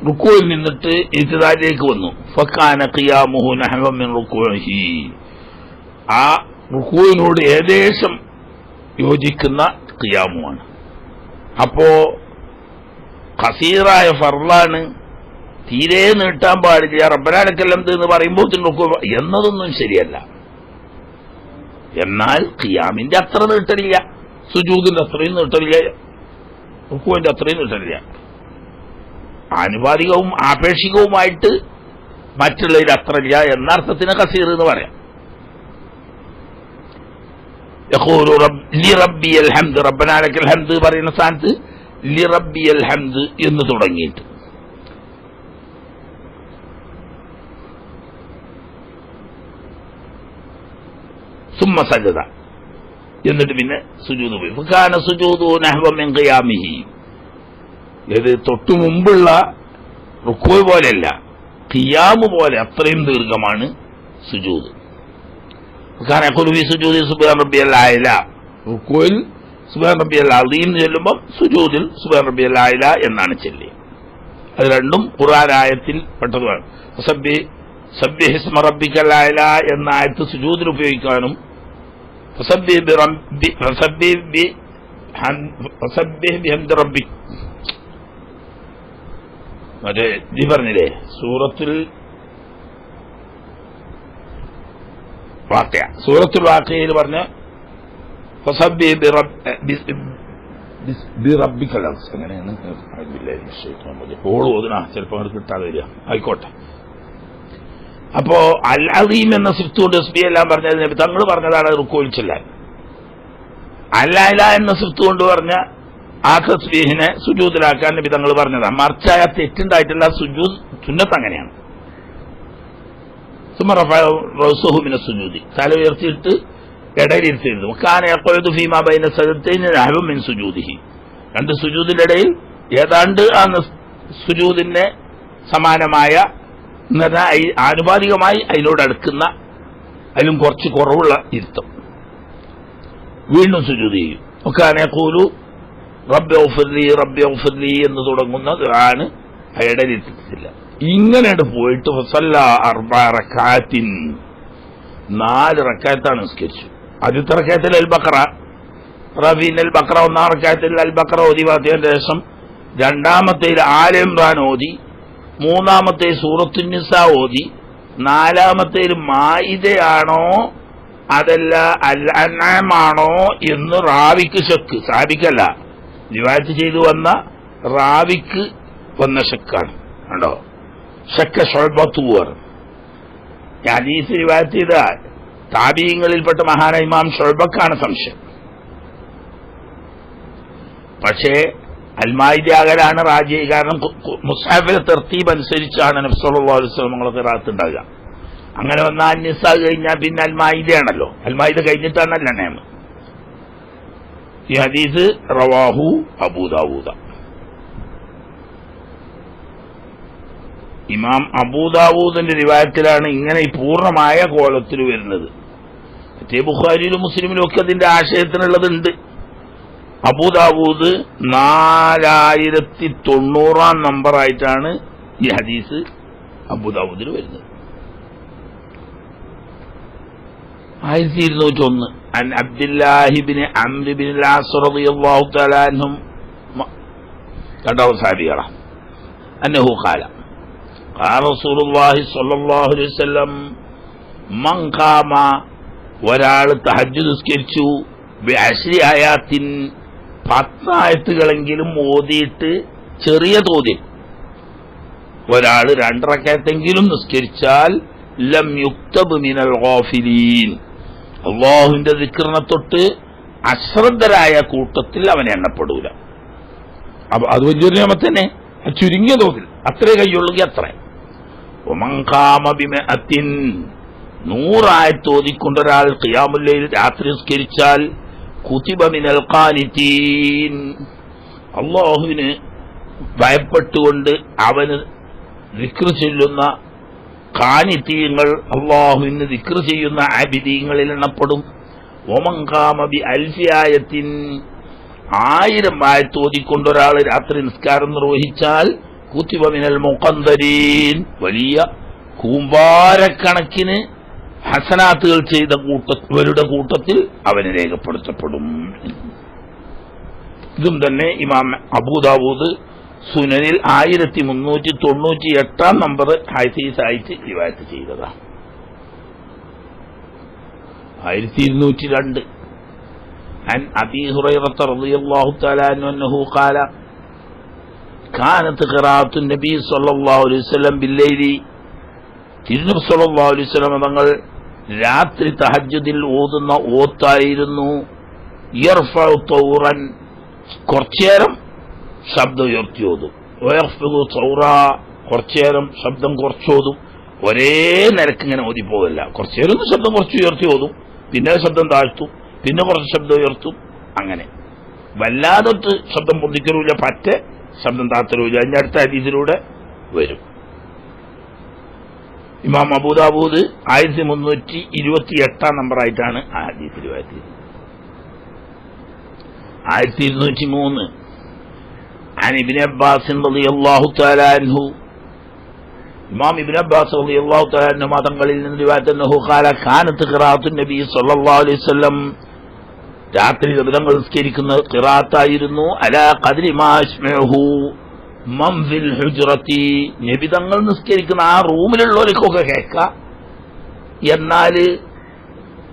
റുക്കൂയിൽ നിന്നിട്ട് ഇഅ്തിദാലിലേക്ക് വന്നു. ഫകാന ഖിയാമുഹു നഹവ മിൻ റുക്കൂഇഹി ആ റുക്കൂയിനോട് ഏകദേശം യോജിക്കുന്ന ഖിയാമുമാണ്. അപ്പോ ഖസീറായ ഫർളാണ്, തീരെ നീട്ടാൻ പാടില്ല. റബ്ബനാ ലക്കൽ ഹംദ് എന്ന് പറയുമ്പോൾ എന്നതൊന്നും ശരിയല്ല. എന്നാൽ ഖിയാമിന്റെ അത്ര നീട്ടലില്ല, സുജൂദിന്റെ അത്രയും നീട്ടലില്ല, റുക്കൂവിന്റെ അത്രയും നീട്ടലില്ല. ആനുപാതികവും ആപേക്ഷികവുമായിട്ട് മറ്റുള്ളതിൽ അത്രയില്ല എന്ന അർത്ഥത്തിന് ഖസീർ എന്ന് പറയാം. യഖൂലു ലി റബ്ബിയൽ ഹംദ് റബ്ബനാ ലക്കൽ ഹംദ് പറയുന്ന സ്ഥാനത്ത് ലി റബ്ബിയൽ ഹംദ് എന്ന് തുടങ്ങിയിട്ട് സുമ്മ സജദ എന്നിട്ട് പിന്നെ സുജൂദ് പോയി. ഫകാന സുജൂദു നഹ്വ മിൻ ഖിയാമിഹി ഇത് തൊട്ടു മുമ്പുള്ള റുക്കൂ പോലെയല്ല, ഖിയാമു പോലെ അത്രയും ദീർഘമാണ് സുജൂദ്. ഫകാന യഖൂലു ഫീ സുജൂദി സുബ്ഹാന റബ്ബിയൽ അഅല റുക്കൂയിൽ സുബ്ഹാന റബ്ബിയൽ അളീം ചൊല്ലുമ്പോൾ സുജൂദിൽ സുബ്ഹാന റബ്ബിയൽ അഅല എന്നാണ് ചൊല്ലുക. അത് രണ്ടും ഖുർആൻ ആയത്തിൽ പെട്ടതുമാണ്. ഫസബ്ബി സബ്ബിഹ് ഇസ്മ റബ്ബിക്കൽ അഅ്ല എന്ന ആയത്ത് സുജൂദിൽ ഉപയോഗിക്കാനും ഫസബ്ബിഹ് ബിഹംദി റബ്ബിക് മറ്റേ ഇത് പറഞ്ഞില്ലേ സൂറത്തുൽ വാഖിയയിൽ പറഞ്ഞ ഫസബ്ബിഹ് ബിറബ്ബിക്കൽ അങ്ങനെയാണ്. ഓതുനാ ചിലപ്പോൾ അത് കിട്ടാതെ വരിക. ആയിക്കോട്ടെ. അപ്പോ അൽ അദീം എന്ന സിഫത്ത് കൊണ്ട് തസ്ബീഹ് എല്ലാം പറഞ്ഞത് നബി തങ്ങൾ പറഞ്ഞതാണ് റുക്കൂയിൽ ചെല്ലാൻ. അൽ അഅ്ല എന്ന സിഫത്ത് കൊണ്ട് പറഞ്ഞ ആ തസ്ബീഹിനെ സുജൂദിലാക്കാൻ നബി തങ്ങൾ പറഞ്ഞതാണ്. മറിച്ചായ തെറ്റുണ്ടായിട്ടില്ല. സുജൂദ് സുന്നത്ത് അങ്ങനെയാണ്. സുമ്മ റഫഅ റഅസഹു മിന സുജൂദി, തല ഉയർത്തിയിട്ട് ഇടയിലിരുത്തിയിരുന്നു. കാന യഖഉദു ഫീമാ ബൈന സജദതൈനി നഹ്വൻ മിൻ സുജൂദിഹി, രണ്ട് സുജൂദിന്റെ ഇടയിൽ ഏതാണ്ട് ആ സുജൂദിന്റെ സമാനമായ ആനുപാതികമായി അതിനോട് അടുക്കുന്ന അതിലും കുറച്ച് കുറവുള്ള ഇരുത്തം. വീണ്ടും സുജൂദ് ചെയ്യും. കാന യഖൂലു റബ്ബി ഗ്ഫിർലി റബ്ബി ഗ്ഫിർലി എന്ന് തുടങ്ങുന്ന ദുആന് ഇടയിലിരുത്തില്ല. ഇങ്ങനെ പോയിട്ട് ഫസല്ല അർബഅ റക്അത്തിൻ, 4 റക്അത്താണ് നിസ്കരിച്ചു. ആദ്യത്തെ റക്അത്തിൽ അൽ ബഖറ, അൽ ബഖറ ഒന്നാം റക്അത്തിൽ അൽ ബഖറ ഓതി ഫാത്തിഹയുടെ ശേഷം രണ്ടാമത്തേൽ ആല ഇംറാൻ ഓതി, മൂന്നാമത്തെ സൂറത്തുൻ നിസാ ഓതി, നാലാമത്തേൽ മാഇദയാണോ അതല്ല അൽ അൻആമാണോ എന്ന് റാവിക്ക് ശക്ക്, സാബിക്കല്ല, റിവായത്ത് ചെയ്തു വന്ന റാവിക്ക് വന്ന ശക്കാണ്. കണ്ടോ, ശക്ക ശുഅബത്തു ഹദീസ് റിവായത്ത് ചെയ്ത താബീങ്ങളിൽപ്പെട്ട മഹാനായ ഇമാം ശുഅബക്കാണ് സംശയം. പക്ഷേ അൽമായിദാകലാണ് റാജി. കാരണം മുസ്ഹഫിലെ തർത്തീബ് അനുസരിച്ചാണ് നബി സല്ലല്ലാഹു അലൈഹി വസല്ലം നമ്മളെ ഖിറാഅത്ത് ഉണ്ടാകുക. അങ്ങനെ വന്നാൽ നിസാ കഴിഞ്ഞാൽ പിന്നെ അൽമായിദയാണല്ലോ, അൽമായിദ കഴിഞ്ഞിട്ടാണല്ലോ നിയമം. ഈ ഹദീസ് റവാഹു അബൂ ദാവൂദ. ഇമാം അബൂദാവൂദിന്റെ റിവായത്തിലാണ് ഇങ്ങനെ ഈ പൂർണ്ണമായ കോലത്തിൽ വരുന്നത്. മറ്റേ ബുഖാരിയിലും മുസ്ലിമിലും ഒക്കെ അതിന്റെ ആശയത്തിനുള്ളതുണ്ട്. അബൂദാവൂദ് 4090 നമ്പറായിട്ടാണ് ഈ ഹദീസ് അബൂദാവൂദിൽ വരുന്നത്. 1201 അൻ അബ്ദുല്ലാഹി ഇബ്നു അംർ ഇബ്നുൽ ആസ് റളിയല്ലാഹു തആല അൻഹും, രണ്ടാമത്തെ സഹാബികളാണ്, അന്നഹു ഖാല ഖാല റസൂലുള്ളാഹി സ്വല്ലല്ലാഹു അലൈഹി വസല്ലം മൻ ഖാമ, ഒരാൾ തഹജ്ജുദ് നിസ്കരിച്ചു, ബിഅശ്രി ആയാത്തിൻ, 10 ആയത്തുകളെങ്കിലും ഓതിയിട്ട് ചെറിയ തോതിൽ ഒരാൾ 2 റക്അത്തെങ്കിലും നിസ്കരിച്ചാൽ ലം യുക്തബ് മിനൽ ഗാഫിലീൻ, അല്ലാഹുവിന്റെ ദിക്റിനെ തൊട്ട് അശ്രദ്ധരായ കൂട്ടത്തിൽ അവൻ എണ്ണപ്പെടൂല. അപ്പൊ അത് വലിയൊരു നിയമം തന്നെ. ചുരുങ്ങിയ തോതിൽ അത്രേ കയ്യുള്ളെങ്കിൽ അത്ര. വമൻ ഖാമ ബിമഅത്തിൻ, 100 ആയത്ത് ഓതിക്കൊണ്ടൊരാൾ ഖിയാമുൽ ലൈൽ രാത്രി നിസ്കരിച്ചാൽ കുതിബ മിനൽ ഖാനിതീൻ, അല്ലാഹുവിന് ഭയപ്പെട്ടുകൊണ്ട് അവന് ദിക്ർ ചൊല്ലുന്ന ഖാനിതീങ്ങൾ, അല്ലാഹുവിന് ദിക്ർ ചെയ്യുന്ന ആബിദീങ്ങളിൽ എണ്ണപ്പെടും. വമൻ ഖാമ ബി അൽഫി ആയത്തിൻ, 1000 ആയത്ത് ഓതിക്കൊണ്ടൊരാൾ രാത്രി നിസ്കാരം നിർവഹിച്ചാൽ കുതിബ മിനൽ മുഖന്തരീൻ, വലിയ കൂമ്പാരക്കണക്കിന് ഹസനാത്തുകൾ ചെയ്ത കൂട്ടവരുടെ കൂട്ടത്തിൽ അവന് രേഖപ്പെടുത്തപ്പെടും. ഇതും തന്നെ ഇമാം അബൂദാവൂദ് സുനനിൽ 1398 നമ്പർ ഹദീസായിട്ട് റിവായത്ത് ചെയ്തതാണ്. 1202 عن أبي هريرة رضي الله تعالى عنه أنه قال كانت قراءة النبي صلى الله عليه وسلم بالليل, തിരുനബി സല്ലല്ലാഹു അലൈഹി വസല്ലം തങ്ങൾ രാത്രി തഹജ്ജുദിൽ ഓതുന്ന ഓത്തായിരുന്നു യർഫഉ തൗറൻ, കുറച്ചേരം ശബ്ദം ഉയർത്തി ഓതും, വയർഫഉ തൗറ, കുറച്ചേരം ശബ്ദം കുറച്ചോതും. ഒരേ നിരക്ക് ഇങ്ങനെ ഓതിപ്പോകല്ല, കുറച്ചേരം ശബ്ദം കുറച്ച് ഉയർത്തി ഓതും, പിന്നെ ശബ്ദം താഴ്ത്തും, പിന്നെ കുറച്ച് ശബ്ദം ഉയർത്തും. അങ്ങനെ വല്ലാതൊട്ട് ശബ്ദം പൊന്തിക്കലൂല, പറ്റെ ശബ്ദം താത്തലൂല. അതിന്റെ അടുത്ത ഹദീസിലൂടെ വരും. ഇമാം അബൂദാവൂദ് 1328 നമ്പറായിട്ടാണ് ആ ഹദീസ് റിവായത്ത് ചെയ്തത്. 1203 عن ابن عباس رضي الله تعالى عنه ഇമാം ഇബ്നു അബ്ബാസ് റളിയല്ലാഹു തആല അൻഹു തങ്ങളിൽ നിന്ന് റിവായത്ത് അന്നഹു ഖാല കാനത്ത് ഖിറാഅത്തുൻ നബി സ്വല്ലല്ലാഹു അലൈഹി വസല്ലം, രാത്രി നബിതങ്ങൾ നിസ്കരിക്കുന്ന ഖിറാഅത്തായിരുന്നു അലാ ഖദ്രി മാ യസ്മഉഹു മൻ ഫിൽ ഹുജ്റതി, നബിതങ്ങൾ നിസ്കരിക്കുന്ന ആ റൂമിലുള്ളവർക്കൊക്കെ കേൾക്കാം, എന്നാൽ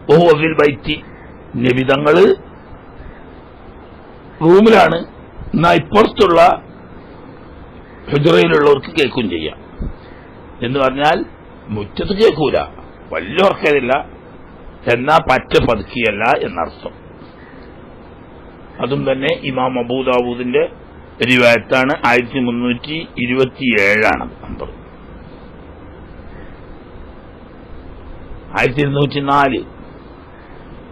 വഹുവ ഫിൽ ബൈത്തി, നബിതങ്ങൾ റൂമിലാണ്, എന്നാ ഇപ്പുറത്തുള്ള ഹുജ്റയിലുള്ളവർക്ക് കേൾക്കും ചെയ്യാം. എന്ന് പറഞ്ഞാൽ മുറ്റത്ത് കേൾക്കൂല, വലിയ ഉറക്കമില്ല, എന്നാ പറ്റ പതുക്കിയല്ല എന്നർത്ഥം. അതും തന്നെ ഇമാം അബൂ ദാവൂദിന്റെ റിവായത്താണ്. 1327 നമ്പർ. 1204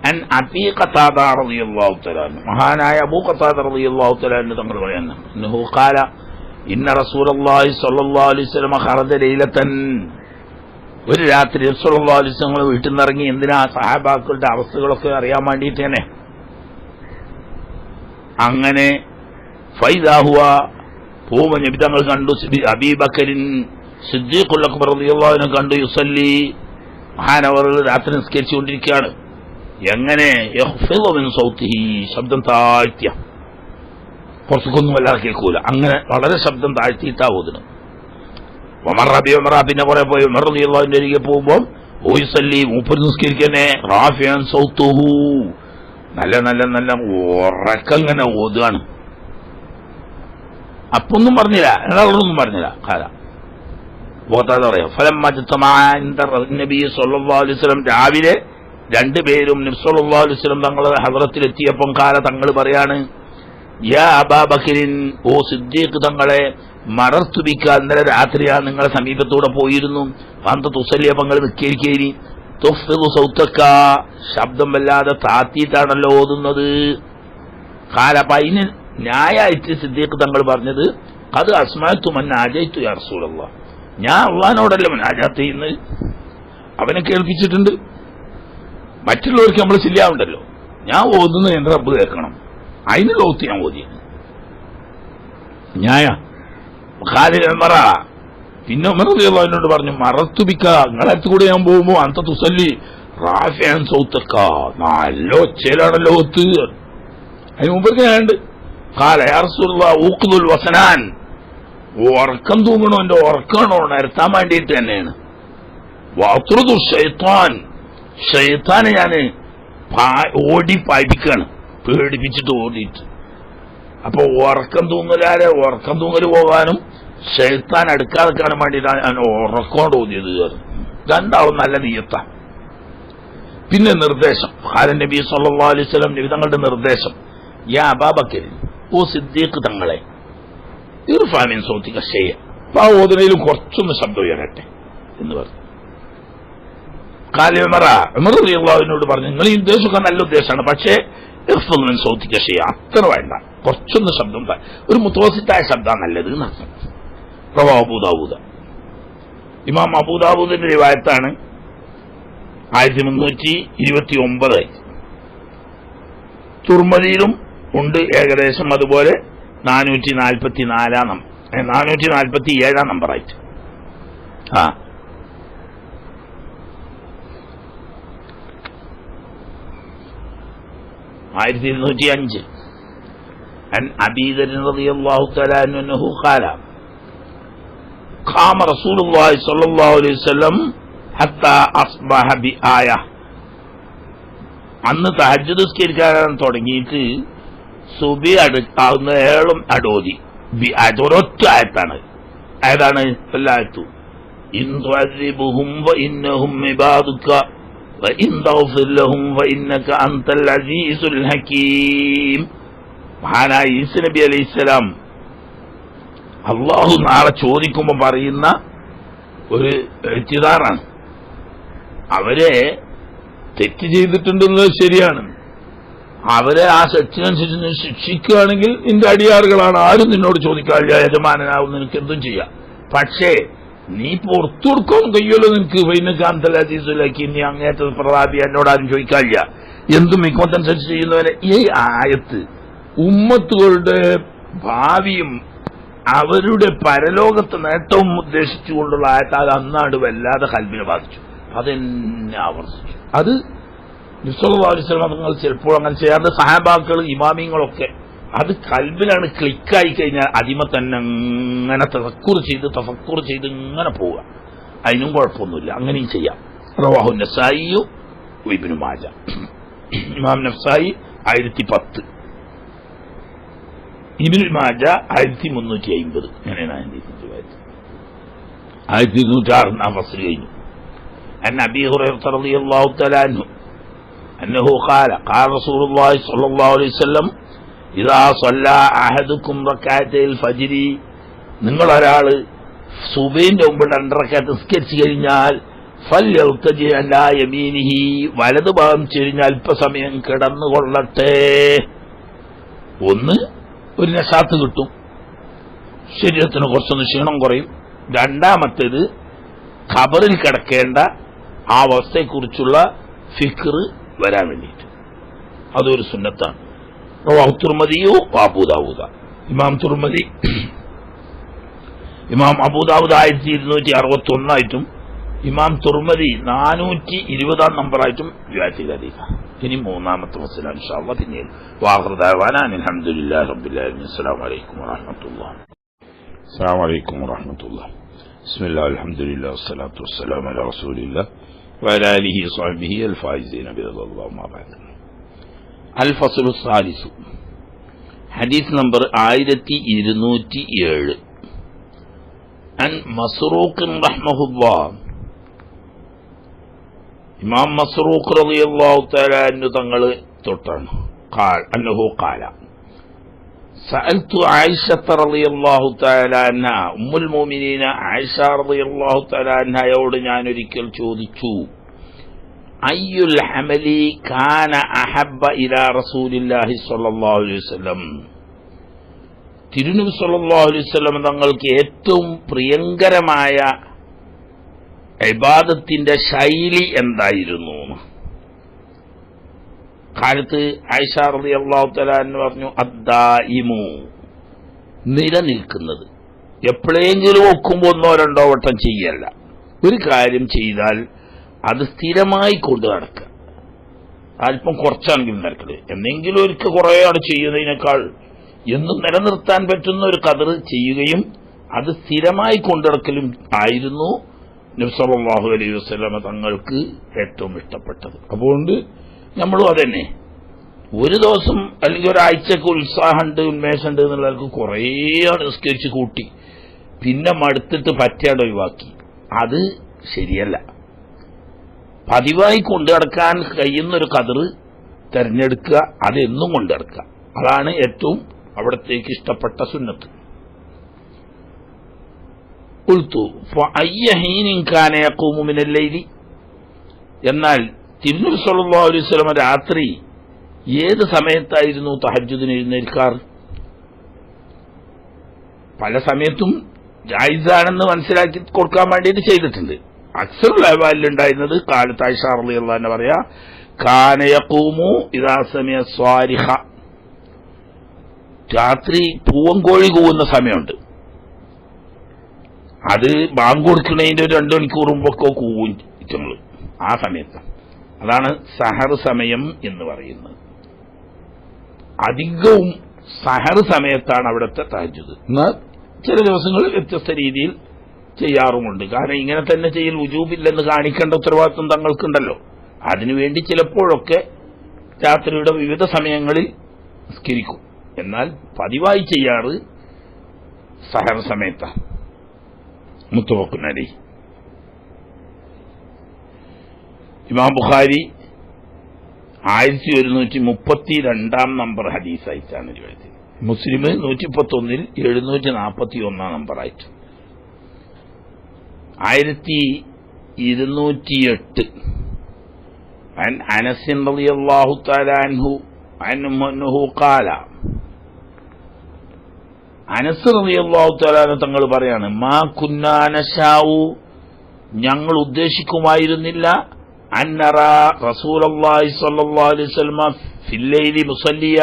അൻ അബീ ഖതാദ റളിയല്ലാഹു തആല അൻഹു, മഹാനായ അബൂ ഖതാദ റളിയല്ലാഹു തആല അൻഹു തങ്ങൾ പറയുന്നു, അന്നഹു ഖാല ഇന്ന റസൂലുള്ളാഹി സ്വല്ലല്ലാഹു അലൈഹി വസല്ലം ഖറജ ലൈലതൻ, ഒരു രാത്രി റസൂലുള്ളാഹി അലൈഹി വസല്ലം വീട്ടിൽ നിന്ന് ഇറങ്ങി. എന്തിനാ? സഹാബാക്കളുടെ അവസ്ഥകളൊക്കെ അറിയാൻ വേണ്ടിയിട്ട് തന്നെ. അങ്ങനെ ഫൈദാ ഹുവ, പൂവ നബി തങ്ങൾ കണ്ടു അബീബക്കറിൻ സിദ്ദീഖുൽ അക്ബർ റളിയല്ലാഹു അൻഹു കണ്ടു, യുസല്ലി, മഹാനവർ രാത്രി നിസ്കരിച്ചുകൊണ്ടിരിക്കുകയാണ്. എങ്ങനെ? യഖ്ഫിളു മിൻ സൗതിഹി, ശബ്ദം താഴ്ത്തിയ, പുറത്തേക്കൊന്നും വല്ലാതെ കേൾക്കൂല, അങ്ങനെ വളരെ ശബ്ദം താഴ്ത്തിയിട്ടാ ഓതുന്നത്. ഉമർ പിന്നെ കുറെ പോയി ഉമർ റളിയല്ലാഹുവിന്റെ അരികെ പോകുമ്പോൾ ഓയുസല്ലി, മൂപ്പർ നിസ്കരിക്കന്നെ, റാഫിഅൻ സൗതുഹു, നല്ല നല്ല നല്ല ഉറക്കങ്ങനെ ഓതുകയാണ്. അപ്പൊന്നും പറഞ്ഞില്ല, ഒന്നും പറഞ്ഞില്ല. കാല പറയാം നബി സല്ലല്ലാഹു അലൈഹി വസല്ലം, രാവിലെ രണ്ടുപേരും നബി സല്ലല്ലാഹു അലൈഹി വസല്ലം തങ്ങളുടെ ഹദ്റത്തിലെത്തിയപ്പം കാല തങ്ങൾ പറയാണ്, യാ അബൂബക്കറിൻ, ഓ സിദ്ദീഖ് തങ്ങളെ, മറർത്തു ബിക, ഇന്നലെ രാത്രിയാണ് നിങ്ങളെ സമീപത്തൂടെ പോയിരുന്നു, അന്ത തുസല്ലി, അപ്പം നിങ്ങൾ നിസ്കരിക്കേരി, തുഫ്സിദു സൗതക, ശബ്ദം വല്ലാതെ താത്തിയിട്ടാണല്ലോ ഓതുന്നത്. കാല, അപ്പൊ അതിന് ന്യായായിട്ട് സിദ്ദീഖ് തങ്ങൾ പറഞ്ഞത്, അത് അസ്മഅതു മൻ നാജൈതു യാ റസൂലല്ലാഹ്, ഞാൻ അള്ളാഹിനോടല്ല മുനാജാത്ത് ചെയ്യുന്നത്, അവനെ കേൾപ്പിച്ചിട്ടുണ്ട്, മറ്റുള്ളവർക്ക് നമ്മൾ ശരിയാവുണ്ടല്ലോ, ഞാൻ ഓതുന്നത് എന്റെ റബ്ബ് കേൾക്കണം, അതിന് ലോത്ത് ഞാൻ ഓതിയത് ന്യായ. ഖാലിദ് പിന്നെ ഉമർ റളിയല്ലാഹു അൻഹു പറഞ്ഞു, മറത്തുബിക്ക, നിങ്ങളടുത്ത് കൂടെ ഞാൻ പോകുമ്പോ അന്ത തുസല്ലി റാഫിഅൻ സൗതക, നല്ല ഒച്ചയിലാണല്ലോ ഓത്ത്. അതിന് മുമ്പ് ഞാനുണ്ട്. ഖാല യാ റസൂലല്ലാഹ് ഊഖ്ദുൽ വസനാൻ, ഉറക്കം തൂങ്ങണോ, എന്റെ ഉറക്കമാണോ നിരത്താൻ വേണ്ടിയിട്ട് തന്നെയാണ്. വഅത്റുദു ശൈത്താൻ, ശൈത്താനെ ഞാൻ ഓടി പായിപ്പിക്കുകയാണ്, പേടിപ്പിച്ചിട്ട് ഓടിയിട്ട്. അപ്പൊ ഉറക്കം തൂങ്ങൽ പോകാനും ശൈത്താൻ അടുക്കാതെ കാണാൻ വേണ്ടിയിട്ടാണ് ഞാൻ ഉറക്കോണ്ട് ഓതിയത്. രണ്ടാളും നല്ല നീയത്ത. പിന്നെ നിർദ്ദേശം, ഖാലൻ നബി സല്ലല്ലാഹു അലൈഹി വസല്ലം, നബി തങ്ങളുടെ നിർദ്ദേശം, യാ അബൂബക്കർ, ഓ സിദ്ദീഖ് തങ്ങളെ, ഇർഫഅ മിൻ സൗതിക ശൈഅ, ആ ഓതുന്നതിലും കുറച്ചൊന്ന് ശബ്ദം ഉയരട്ടെ എന്ന് പറഞ്ഞു. ഖാല ഉമർ റളിയല്ലാഹു അൻഹു പറഞ്ഞു, നിങ്ങൾ ഈ ഉദ്ദേശമൊക്കെ നല്ല ഉദ്ദേശമാണ്, പക്ഷേ ഇർഫഅ മിൻ സൗതിക ശൈഅ, അത്ര വേണ്ട, കുറച്ചൊന്ന് ശബ്ദം, ഒരു മുതവസ്സിത്തായ ശബ്ദം നല്ലത് എന്നർത്ഥം. റവാഹു അബൂ ദാവൂദ്, ഇമാം അബൂ ദാവൂദിന്റെ റിവായത്താണ്. 1329. തുർമദിയിലും ഉണ്ട് ഏകദേശം അതുപോലെ 447 നമ്പറായിട്ട്. 1205 عن أبي ذر رضي الله تعالى عنه أنه قال قام رسول الله صلى الله عليه وسلم حتى أصبح بآية. അന്ന് തഹജ്ജുദ് നിസ്കരിക്കാൻ തുടങ്ങിയിട്ട് സുബി അടുക്കാവുന്ന ഏളും അടോതി. ഒരൊറ്റ ആയത്താണ്. ഏതാണ്? എല്ലായത്തു ഇൻ തുഅദ്ദിബുഹും വഇന്നഹും ഇബാദുക വഇൻ തഗ്ഫിർ ലഹും ഫഇന്നക അൻതൽ അസീസുൽ ഹകീം. മഹാനായ ഈസ നബി അലൈഹിസ്സലാം അള്ളാഹു നാളെ ചോദിക്കുമ്പോൾ പറയുന്ന ഒരു എഴുത്തിദാറാണ്. അവരെ തെറ്റ് ചെയ്തിട്ടുണ്ടെന്നത് ശരിയാണ്, അവരെ ആ തെറ്റിനനുസരിച്ച് ശിക്ഷിക്കുകയാണെങ്കിൽ നിന്റെ അടിയാറുകളാണ്, ആരും നിന്നോട് ചോദിക്കാറില്ല, യജമാനാവും, നിനക്ക് എന്തും ചെയ്യാം. പക്ഷേ നീ പുറത്തു കൊടുക്കാൻ കഴിയുമല്ലോ നിനക്ക്, വൈനക്കാന്തലീസുലാക്കി നീ അങ്ങേറ്റ പ്രതാപി, എന്നോടാരും ചോദിക്കാറില്ല, എന്തും മിക്കമത്തനുസരിച്ച് ചെയ്യുന്നവരെ. ഈ ആയത്ത് ഉമ്മത്തുകളുടെ ഭാവിയും അവരുടെ പരലോകത്ത് നേട്ടവും ഉദ്ദേശിച്ചുകൊണ്ടുള്ള ആയത്ത് അത് അന്നാട് വല്ലാതെ കൽബിനെ ബാധിച്ചു. അതെന്നെ ആവർത്തിച്ചു. അത് നബി സല്ലല്ലാഹു അലൈഹി വസല്ലം തങ്ങൾ ചിലപ്പോൾ അങ്ങനെ ചെയ്യാറുണ്ട്. സഹാബാക്കൾ ഇമാമിങ്ങളൊക്കെ അത് കൽബിലാണ് ക്ലിക്കായി കഴിഞ്ഞാൽ അതിമ തന്നെ അങ്ങനെ തഫക്കുർ ചെയ്ത് ഇങ്ങനെ പോവുക. അതിനും കുഴപ്പമൊന്നുമില്ല, അങ്ങനെയും ചെയ്യാം. റവാഹു നസായി ഇബ്നു മാജ. ഇമാം നസായി 1010, ഇബ്നു മാജ 1350. അങ്ങനെയാണ് 1206 ഫസ്ൽ കഴിഞ്ഞു. അൻ അബീ ഹുറൈറ റളിയല്ലാഹു തആല അൻഹു അന്നഹു ഖാല ഖാല റസൂലുള്ളാഹി സ്വല്ലല്ലാഹു അലൈഹി വസല്ലം ഇദാ സല്ലാ അഹദുക്കും റക്അത്തൈൽ ഫജ്രി, നിങ്ങളൊരാള് സുബഹിന്റെ മുമ്പ് 2 റക്അത്ത് നിസ്കരിച്ചു കഴിഞ്ഞാൽ ഫൽയൽതജി അലാ യമീനിഹി, വലതു ഭാഗം ചെരിഞ്ഞ് അല്പസമയം കിടന്നുകൊള്ളട്ടെ. ഒന്ന്, ഒരു നശാത്ത് കിട്ടും, ശരീരത്തിന് കുറച്ചൊന്ന് ക്ഷീണം കുറയും. രണ്ടാമത്തേത് ഖബറിൽ കിടക്കേണ്ട ആ അവസ്ഥയെക്കുറിച്ചുള്ള ഫിക്ർ വരാൻ വേണ്ടിയിട്ട് അതൊരു സുന്നത്താണ്. റവാഹു തുർമദിയോ അബൂ ദാവൂദ്. ഇമാം തുർമദി ഇമാം അബൂ ദാവൂദ് 1261 ഇമാം തുർമദി 420 നമ്പറായിട്ടും റിവായത്ത് ഹദീസാണ്. ഇനി മൂന്നാമത്തെ മസല ഇൻഷാ അല്ലാഹ് പിന്നീട്. വാഖിറു ദഅവാനാ അൽഹംദുലില്ലാഹി റബ്ബിൽ ആലമീൻ. അസ്സലാമു അലൈക്കും വറഹ്മത്തുള്ളാഹി. അസ്സലാമു അലൈക്കും വറഹ്മത്തുള്ളാഹി. ബിസ്മില്ലാഹി അൽഹംദുലില്ലാഹി വസ്സലാത്തു വസ്സലാമു അലാ റസൂലില്ലാഹി വഅലാ ആലിഹി വസഹ്ബിഹി അൽ ഫായിസീന ബിറളില്ലാഹി വമാ ബഅദ്. അൽ ഫസ്ലു സാലിസു, ഹദീസ് നമ്പർ 1207. അൻ മസ്റൂഖ് റഹ്മഹുല്ലാഹ്, ഇമാം മസ്റൂഖ് റളിയല്ലാഹു തആല അൻഹു തങ്ങൾ തൊട്ടാണ്. അന്നഹു ഖാല സഅൽതു ആയിഷത റളിയല്ലാഹു തആല അൻഹ, ഉമ്മുൽ മുഅ്മിനീന ആയിഷ റളിയല്ലാഹു തആല അൻഹയോട് ഞാൻ ഒരിക്കൽ ചോദിച്ചു, അയ്യുൽ അമലി കാന അഹബ്ബ ഇലാ റസൂലില്ലാഹി സ്വല്ലല്ലാഹു അലൈഹി വസല്ലം, തിരുനബി സ്വല്ലല്ലാഹു അലൈഹി വസല്ലം തങ്ങൾക്ക് ഏറ്റവും പ്രിയങ്കരമായ ഇബാദത്തിന്റെ ശൈലി എന്തായിരുന്നു? കാലത്ത് ആയിഷ റളിയല്ലാഹു തആല അൻഹ പറഞ്ഞു, അദ്ദായിമു, നിലനിൽക്കുന്നത്. എപ്പോഴെങ്കിലും ഒക്കുമ്പോൾ 1-2 വട്ടം ചെയ്യല്ല. ഒരു കാര്യം ചെയ്താൽ അത് സ്ഥിരമായി കൊണ്ടു നടക്കുക. അല്പം കുറച്ചാണെങ്കിലും നടക്കല്. എന്നെങ്കിലും ഒരിക്കൽ കുറേ ആണ് ചെയ്യുന്നതിനേക്കാൾ എന്നും നിലനിർത്താൻ പറ്റുന്ന ഒരു ഖദർ ചെയ്യുകയും അത് സ്ഥിരമായി കൊണ്ടുനടക്കലും ആയിരുന്നു നബി സല്ലല്ലാഹു അലൈഹി വസല്ലം തങ്ങൾക്ക് ഏറ്റവും ഇഷ്ടപ്പെട്ടത്. അതുകൊണ്ട് നമ്മളും അതന്നെ, ഒരു ദിവസം അല്ലെങ്കിൽ ഒരാഴ്ചക്ക് ഉത്സാഹമുണ്ട്, ഉന്മേഷമുണ്ട് എന്നുള്ളവർക്ക് കുറേയാണ് നിസ്കരിച്ച് കൂട്ടി, പിന്നെ മടുത്തിട്ട് പറ്റാണ്ട് ഒഴിവാക്കി. അത് ശരിയല്ല. പതിവായി കൊണ്ടു നടക്കാൻ കഴിയുന്നൊരു ഖദർ തെരഞ്ഞെടുക്കുക, അതെന്നും കൊണ്ടു നടക്കുക. അതാണ് ഏറ്റവും അവിടത്തേക്ക് ഇഷ്ടപ്പെട്ട സുന്നത്ത്. എന്നാൽ തിരുനബി സല്ലല്ലാഹു അലൈഹി വസല്ലം രാത്രി ഏത് സമയത്തായിരുന്നു തഹജ്ജുദിന് എഴുന്നേൽക്കാറ്? പല സമയത്തും ജായിസാണെന്ന് മനസ്സിലാക്കി കൊടുക്കാൻ വേണ്ടിയിട്ട് ചെയ്തിട്ടുണ്ട്. അക്സറുൽ അഹ്വാലിലുണ്ടായിരുന്നത് കാലത്ത് ആയിഷ റളിയല്ലാഹു അൻഹ പറയാ, കാന യഖൂമു ഇദാ സമിഅ സ്വാരിഖ, രാത്രി പൂവൻകോഴി കൂവുന്ന സമയമുണ്ട്, അത് ബാങ്ക് കൊടുക്കുന്നതിന്റെ ഒരു 2 മണിക്കൂർ മുമ്പൊക്കെ കൂവും ഇറ്റങ്ങൾ. ആ സമയത്ത് അതാണ് സഹർ സമയം എന്ന് പറയുന്നത്. അധികവും സഹർ സമയത്താണ് അവിടുത്തെ തഹജ്ജുദ്. എന്നാൽ ചില ദിവസങ്ങളിൽ വ്യത്യസ്ത രീതിയിൽ ചെയ്യാറുമുണ്ട്. കാരണം ഇങ്ങനെ തന്നെ ചെയ്യൽ വുജൂബില്ലെന്ന് കാണിക്കേണ്ട ഉത്തരവാദിത്വം തങ്ങൾക്കുണ്ടല്ലോ. അതിനുവേണ്ടി ചിലപ്പോഴൊക്കെ രാത്രിയുടെ വിവിധ സമയങ്ങളിൽ നിസ്കരിക്കും. എന്നാൽ പതിവായി ചെയ്യാറ് സഹർ സമയത്താണ്. മുത്തവഖുൻ അലൈഹി. ഇമാം ബുഖാരി 1132 നമ്പർ ഹദീസായിട്ടാണ് റിവായത്ത്. മുസ്ലിം 111 741 നമ്പറായിട്ട്. 1208 عن أنس رضي الله تعالى عنه أنه قال, അനസ് റളിയല്ലാഹു തആല തങ്ങൾ പറയാണ്, മാ കുന്നാ നശാഉ, ഞങ്ങൾ ഉദ്ദേശിക്കുമായിരുന്നില്ല, അന്നറാ റസൂലുള്ളാഹി സ്വല്ലല്ലാഹു അലൈഹി വസല്ലം ഫിൽ ലൈലി മുസല്ലിയ,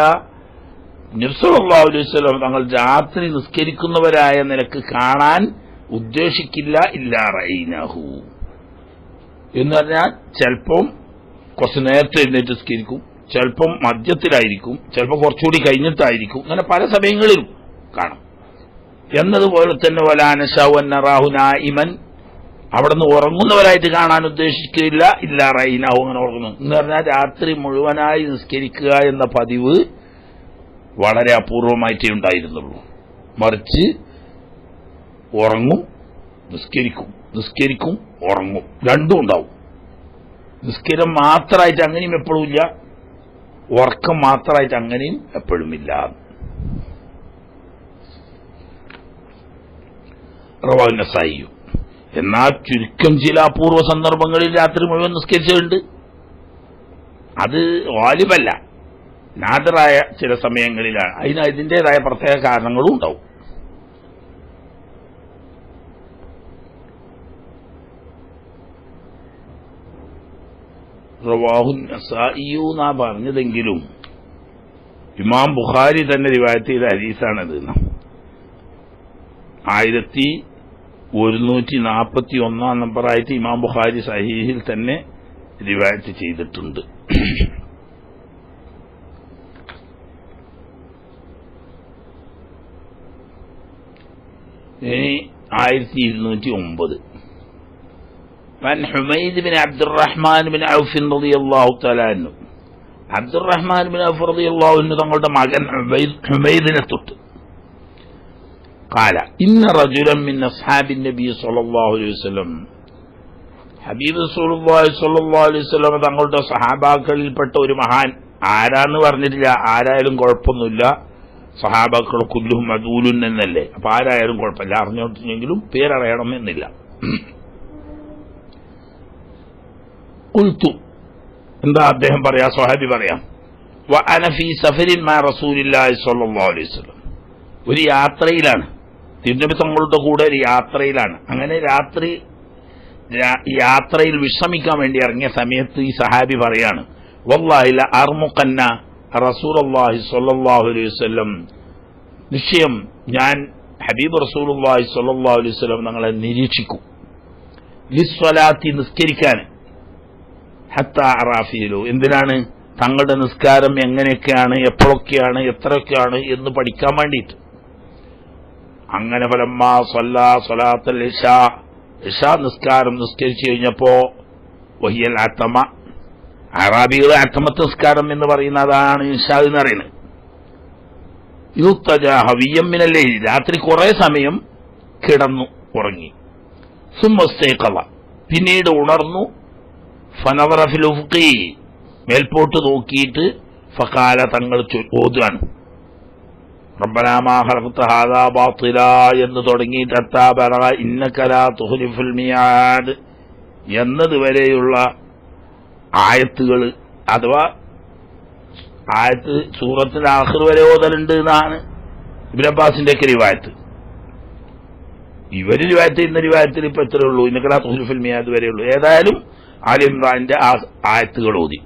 നബി സല്ലല്ലാഹു അലൈഹി വസല്ലം തങ്ങൾ രാത്രി നിസ്കരിക്കുന്നവരായ നിലക്ക് കാണാൻ ഉദ്ദേശിക്കില്ല ഇല്ലാ റഅയ്നാഹു എന്ന് പറഞ്ഞാൽ ചിലപ്പം കുറച്ച് നേരത്തെ എഴുന്നേറ്റ് നിസ്കരിക്കും, ചിലപ്പം മധ്യത്തിലായിരിക്കും, ചിലപ്പോൾ കുറച്ചുകൂടി കഴിഞ്ഞിട്ടായിരിക്കും, അങ്ങനെ പല സമയങ്ങളിലും കാണാം. എന്നതുപോലെ തന്നെ വലാനശാഉ അൻ നറാഹു നായിമൻ, അവിടെ നിന്ന് ഉറങ്ങുന്നവരായിട്ട് കാണാൻ ഉദ്ദേശിക്കില്ല ഇല്ലാ റഅയ്നാഹു, അങ്ങനെ ഉറങ്ങുന്നു എന്ന് പറഞ്ഞാൽ രാത്രി മുഴുവനായി നിസ്കരിക്കുക എന്ന പതിവ് വളരെ അപൂർവമായിട്ടേ ഉണ്ടായിരുന്നുള്ളൂ. മറിച്ച് ഉറങ്ങും, നിസ്കരിക്കും, ഉറങ്ങും, രണ്ടും ഉണ്ടാവും. നിസ്കാരം മാത്രമായിട്ട് അങ്ങനെയും എപ്പോഴും ഇല്ല, ഉറക്കം മാത്രമായിട്ട് അങ്ങനെയും എപ്പോഴും ഇല്ല. റവാഹു നസായി. എന്നാൽ ചുരുക്കം ചില അപൂർവ സന്ദർഭങ്ങളിൽ രാത്രി മുഴുവൻ നിസ്കരിച്ചിട്ടുണ്ട്. അത് വാലിബല്ല, നാദിറായ ചില സമയങ്ങളിലാണ്. അതിന് ഇതിൻ്റെതായ പ്രത്യേക കാരണങ്ങളും ഉണ്ടാവും. റവാഹു നസാഇ എന്നാ പറഞ്ഞതെങ്കിലും ഇമാം ബുഖാരി തന്നെ റിവായത്ത് ചെയ്ത ഹദീസാണത്. 1141 നമ്പറായിട്ട് ഇമാം ബുഖാരി സഹീഹിൽ തന്നെ റിവായത്ത് ചെയ്തിട്ടുണ്ട്. ഇനി 1209 عن حميد بن عبد الرحمن بن عوف رضي الله تعالى عنه. عبد الرحمن بن عوف رضي الله عنه തങ്ങളുടെ മകൻ ഹുമൈദിനെ തൊട്ട് قال إن رجلا من أصحاب النبي صلى الله عليه وسلم, ഹബീബ് റസൂലുള്ളാഹി സ്വല്ലല്ലാഹു അലൈഹി വസല്ലം തങ്ങളുടെ സഹാബാക്കളിൽപ്പെട്ട ഒരു മഹാൻ, ആരാന്ന് പറഞ്ഞിട്ടില്ല, ആരായാലും കുഴപ്പമൊന്നുമില്ല, സഹാബാക്കൾ കുല്ലുഹും അദൂലുൻ എന്നല്ലേ, അപ്പൊ ആരായാലും കുഴപ്പമില്ല, അറിഞ്ഞോട്ടെങ്കിലും പേരറിയണം എന്നില്ല. ഖുൽതു, എന്താ അദ്ദേഹം പറയാ, സ്വഹാബി പറയാം, വഅന ഫീ സഫരിൻ മാ റസൂലില്ലാഹി സ്വല്ലല്ലാഹു അലൈഹി വസല്ലം, ഒരു യാത്രയിലാണ്, തിരുനബി തങ്ങളുടെ കൂടെ ഒരു യാത്രയിലാണ്. അങ്ങനെ യാത്രയിൽ വിശ്രമിക്കാൻ വേണ്ടി ഇറങ്ങിയ സമയത്ത് ഈ സഹാബി പറയാണ്, വല്ലാഹി ല അർമുഖന്ന റസൂലുള്ളാഹി സ്വല്ലല്ലാഹു അലൈഹി വസല്ലം, നിശ്ചയം ഞാൻ ഹബീബ് റസൂലുള്ളാഹി സ്വല്ലല്ലാഹു അലൈഹി വസല്ലം തങ്ങളെ നിരീക്ഷിക്കും, ലിസ്വലാത്തി നിസ്കരിക്കാൻ, ഹത്താ അറാഫിലു, എന്തിനാണ്, തങ്ങളുടെ നിസ്കാരം എങ്ങനെയൊക്കെയാണ്, എപ്പോഴൊക്കെയാണ്, എത്രയൊക്കെയാണ് എന്ന് പഠിക്കാൻ വേണ്ടിയിട്ട്. അങ്ങനെ ഫലമ്മാ സ്വല്ലാ സ്വലാത്തുൽ ഇശാ, ഇശാ നിസ്കാരം നിസ്കരിച്ചു കഴിഞ്ഞപ്പോ, വഹിയൽ അത്തമ, അറാബികൾ അത്തമത്ത് നിസ്കാരം എന്ന് പറയുന്നതാണ് ഇശാ എന്ന് പറയുന്നത്. യുത്തജാഹവിയം മിനല്ലേ, രാത്രി കുറെ സമയം കിടന്നു ഉറങ്ങി. സുമ്മസ്തൈഖള, പിന്നീട് ഉണർന്നു. ഫനവറ ഫിൽ ഉഫ്ഖി, മേൽപോട്ട് നോക്കിയിട്ട് ഫഖാല, തങ്ങൾ ഓതുകയാണ്, റബ്ബനാ മാ ഖലഖ്ത ഹാദാ ബാത്തിലാ എന്ന് തുടങ്ങിയിട്ട് ഹത്താ ബലഗ ഇന്നക ലാ തുഖ്ലിഫുൽ മിയാദ് എന്നതുവരെയുള്ള ആയത്തുകൾ, അഥവാ ആയത്ത് സൂറത്തിൽ ആഖിർ വരെ ഓതലുണ്ട് എന്നാണ് ഇബ്നു അബ്ബാസിന്റെ ഒക്കെ റിവായത്ത്. ഇവര് റിവായത്ത് ചെയ്യുന്ന റിവായത്തിൽ ഇപ്പൊ എത്രയേ ഉള്ളൂ, ഇന്നക ലാ തുഖ്ലിഫുൽ മിയാദ് വരെയുള്ളൂ. ഏതായാലും ആലി ഇമ്രാന്റെ ആയത്തുകൾ ഓതി.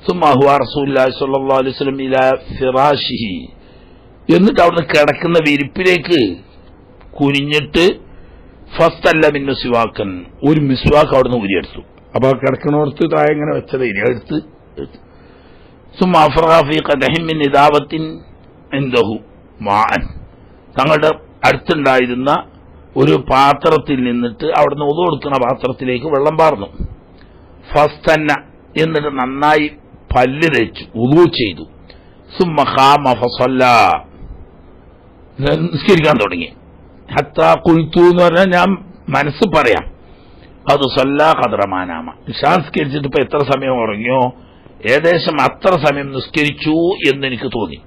സുമ്മ ഹുവ റസൂലുള്ളാഹി സ്വല്ലല്ലാഹു അലൈഹി വസല്ലം ഇലാ ഫിറാശിഹി, എന്നിട്ട് അവിടുന്ന് കിടക്കുന്ന വിരിപ്പിലേക്ക് കുനിഞ്ഞിട്ട് ഫസ്തല്ല മിന്നു സിവാക്കൻ, ഒരു മിസ്വാക്ക് അവിടുന്ന് ഊരിയെടുത്തു. അപ്പൊ കിടക്കണോടത്ത് താഴെ ഇങ്ങനെ വെച്ചത് എടുത്ത് സുമ്മ അഫ്റഗ ഫീ ഖദഹിൻ മിൻ ഇദാവത്തിൻ ഇൻദഹു മാഅൻ, തങ്ങളുടെ അടുത്തുണ്ടായിരുന്ന ഒരു പാത്രത്തിൽ നിന്നിട്ട് അവിടുന്ന് ഉദു കൊടുക്കുന്ന പാത്രത്തിലേക്ക് വെള്ളം പാർന്നു. ഫസ്തന്ന, എന്നിട്ട് നന്നായി പല്ല് തേച്ചു, ഉദു ചെയ്തു. സുമ്മ ഖാമ ഫസല്ല, നിസ്കരിക്കാൻ തുടങ്ങി. ഹത്താ ഖുൽതു എന്ന് പറഞ്ഞാൽ ഞാൻ മനസ്സ് പറയാം, അത് സല്ലാ ഖദ്റമാനാമ, നിസ്കരിച്ചിട്ട് ഇപ്പൊ എത്ര സമയം ഉറങ്ങിയോ ഏകദേശം അത്ര സമയം നിസ്കരിച്ചു എന്നെനിക്ക് തോന്നി.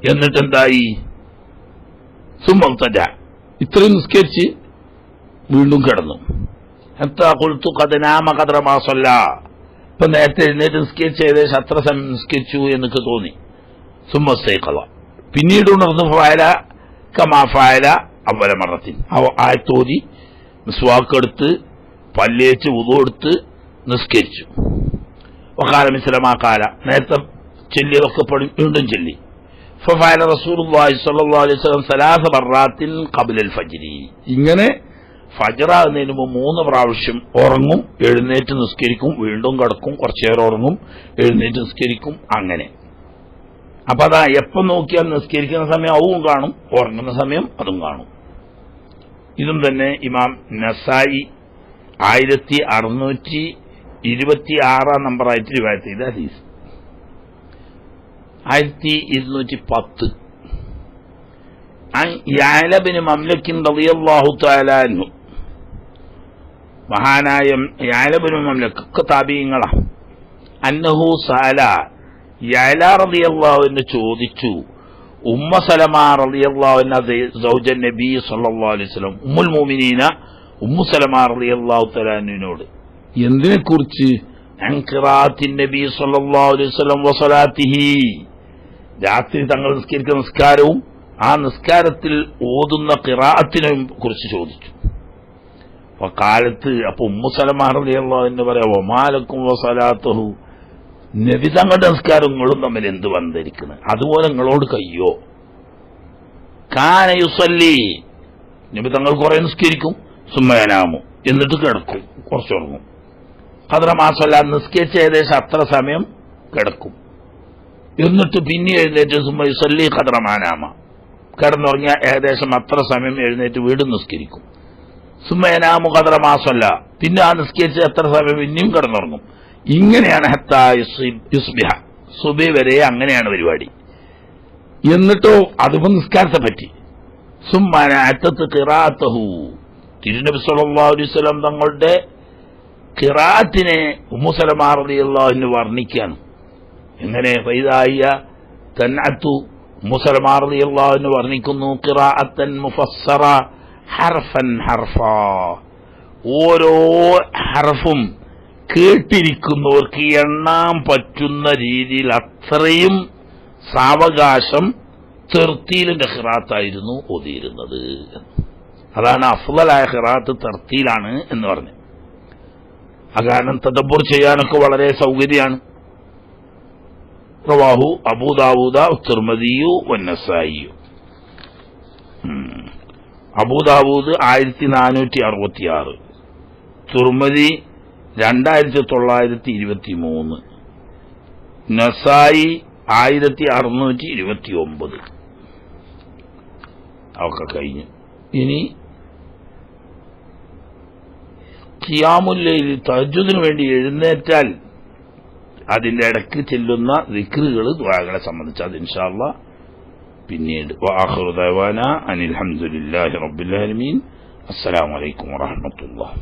എന്നിട്ടെന്തായി, സുമ്മ ഇത്രയും നിസ്കരിച്ച് വീണ്ടും കിടന്നു. ഹത്താ ഖുൽതു ഖദ് നാമ ഖദ്റ മാ സല്ലാ, ഇപ്പൊ നേരത്തെ എഴുന്നേറ്റ് നിസ്കരിച്ച് ഏകദേശം അത്ര സമയം നിസ്കരിച്ചു എന്നൊക്കെ തോന്നി. സുമ്മസ്തൈഖള, പിന്നീട് ഉണർന്നു. ഫഅല കമാ ഫഅല അവല മറത്തിൻ, ആയത്തോതി മിസ്വാക്ക് എടുത്ത് പല്ലേച്ച് വുദു എടുത്ത് നിസ്കരിച്ചു. വഖാല മിസ്ല മാ ഖാല, നേരത്തെ ചൊല്ലിയതൊക്കെ വീണ്ടും ചൊല്ലി. ഫഫഅല റസൂലുള്ളാഹി സ്വല്ലല്ലാഹു അലൈഹി വസല്ലം സലാസ മർറാത്തിൻ ഖബ്ലൽ ഫജ്രി, ഇങ്ങനെ ഫജ്റാകുന്നതിന് മുമ്പ് 3 പ്രാവശ്യം ഉറങ്ങും, എഴുന്നേറ്റ് നിസ്കരിക്കും, വീണ്ടും കിടക്കും, കുറച്ചേരം ഉറങ്ങും, എഴുന്നേറ്റ് നിസ്കരിക്കും, അങ്ങനെ. അപ്പൊ അതാ എപ്പം നോക്കിയാൽ നിസ്കരിക്കുന്ന സമയം അതും കാണും, ഉറങ്ങുന്ന സമയം അതും കാണും. ഇതും തന്നെ ഇമാം നസായി 1626 നമ്പറായിട്ട് റിവായത്ത് ചെയ്ത ഹദീസ്. 1210 യഅല ഇബ്നു മംലക് റളിയല്ലാഹു തആല അൻഹു, മഹാനായ യഅല ഇബ്നു മംലക് താബീങ്ങളാ, അന്നഹു സഅല, യഅല റളിയല്ലാഹു അൻഹു ചോദിച്ചു ഉമ്മ സലമ റളിയല്ലാഹു അൻഹ സൗജൻ നബി സല്ലല്ലാഹു അലൈഹി വസല്ലം, ഉമ്മുൽ മുഅ്മിനീന ഉമ്മു സലമ റളിയല്ലാഹു തആല അൻഹയോട് എന്തിനെക്കുറിച്ച്? അൻ ഖിറാഅത്തിൻ നബി സല്ലല്ലാഹു അലൈഹി വസല്ലം വസലാത്തിഹി, രാത്രി തങ്ങൾ നിസ്കരിക്കുന്ന നിസ്കാരവും ആ നിസ്കാരത്തിൽ ഓതുന്ന ഖിറാഅത്തിനെ കുറിച്ച് ചോദിച്ചു. കാലത്ത് അപ്പൊ ഉമ്മു സലമ റളിയല്ലാഹു അൻഹ പറയാ, വമാലക്കും വസലാത്തുഹു, നബി തങ്ങളുടെ നിസ്കാരങ്ങളും തമ്മിൽ എന്ത് ബന്ധരിക്കുന്നത്? അതുപോലെ നിങ്ങളോട് കയ്യോ? കാന യുസല്ലി, നബി തങ്ങൾ കുറെ നിസ്കരിക്കും, സുമ്മയനാമു, എന്നിട്ട് കിടക്കും, കുറച്ചുറങ്ങും. ഖദ്റ മാ സല്ല, നിസ്കരിച്ച് ഏകദേശം അത്ര സമയം കിടക്കും, എന്നിട്ട് പിന്നെ എഴുന്നേറ്റ് സുമ്മ യുസല്ലി ഖദ്റ മാ നാമ, കിടന്നുറങ്ങിയ ഏകദേശം അത്ര സമയം എഴുന്നേറ്റ് വീണ്ടും നിസ്കരിക്കും. സുമ്മയനാമു ഖദ്റ മാ സല്ല, പിന്നെ ആ നിസ്കരിച്ച് എത്ര സമയം പിന്നെയും കിടന്നുറങ്ങും. ഇങ്ങനെയാണ് ഹത്താ യുസ്ബിഹ, സുബി വരെ അങ്ങനെയാണ് പരിപാടി. എന്നിട്ടോ അതിപ്പോ നിസ്കാരത്തെ പറ്റി. സുമ്മാന അത്തത്ത് ഖിറാഅത്തഹു, തിരുനബി സല്ലല്ലാഹു അലൈഹി വസല്ലം തങ്ങളുടെ ഖിറാഅത്തിനെ ഉമ്മു സലമ റളിയല്ലാഹു അൻഹ വർണ്ണിക്കുകയാണ്. എങ്ങനെ? ഫൈദായ തൻഅത്തു, ഉമ്മു സലമ റളിയല്ലാഹു അൻഹ വർണ്ണിക്കുന്നു ഖിറാഅത്തൻ മുഫസ്സറ ഹർഫൻ ഹർഫാ, ഓരോ ഹർഫും കേട്ടിരിക്കുന്നവർക്ക് എണ്ണാൻ പറ്റുന്ന രീതിയിൽ അത്രയും സാവകാശം തെർത്തീലിന്റെ ഖിറാഅത്തായിരുന്നു ഓതിയിരുന്നത്. അതാണ് അഫ്ളലായ ഖിറാഅത്ത് തെർത്തീലാണ് എന്ന് പറഞ്ഞു. അകാരണം തദബ്ബുർ ചെയ്യാനൊക്കെ വളരെ സൗകര്യമാണ്. റവാഹു അബൂ ദാവൂദ തിർമിദിയു വന്നസായി. അബൂ ദാവൂദ് 1466, തിർമിദി 2923, നസായി 1629. അതൊക്കെ കഴിഞ്ഞു. ഇനി ഖിയാമുൽ ലൈൽ, തഹജ്ജുദിന് വേണ്ടി എഴുന്നേറ്റാൽ അതിന്റെ ഇടയ്ക്ക് ചെല്ലുന്ന ദിക്റുകൾ, ദുആകളെ സംബന്ധിച്ച് അത് ഇൻഷാ അല്ലാഹ് പിന്നീട്. വആഖിറു ദഅവാനാ അനിൽ ഹംദുലില്ലാഹി റബ്ബിൽ ആലമീൻ. അസ്സലാമു അലൈക്കും വറഹ്മത്തുള്ളാഹി.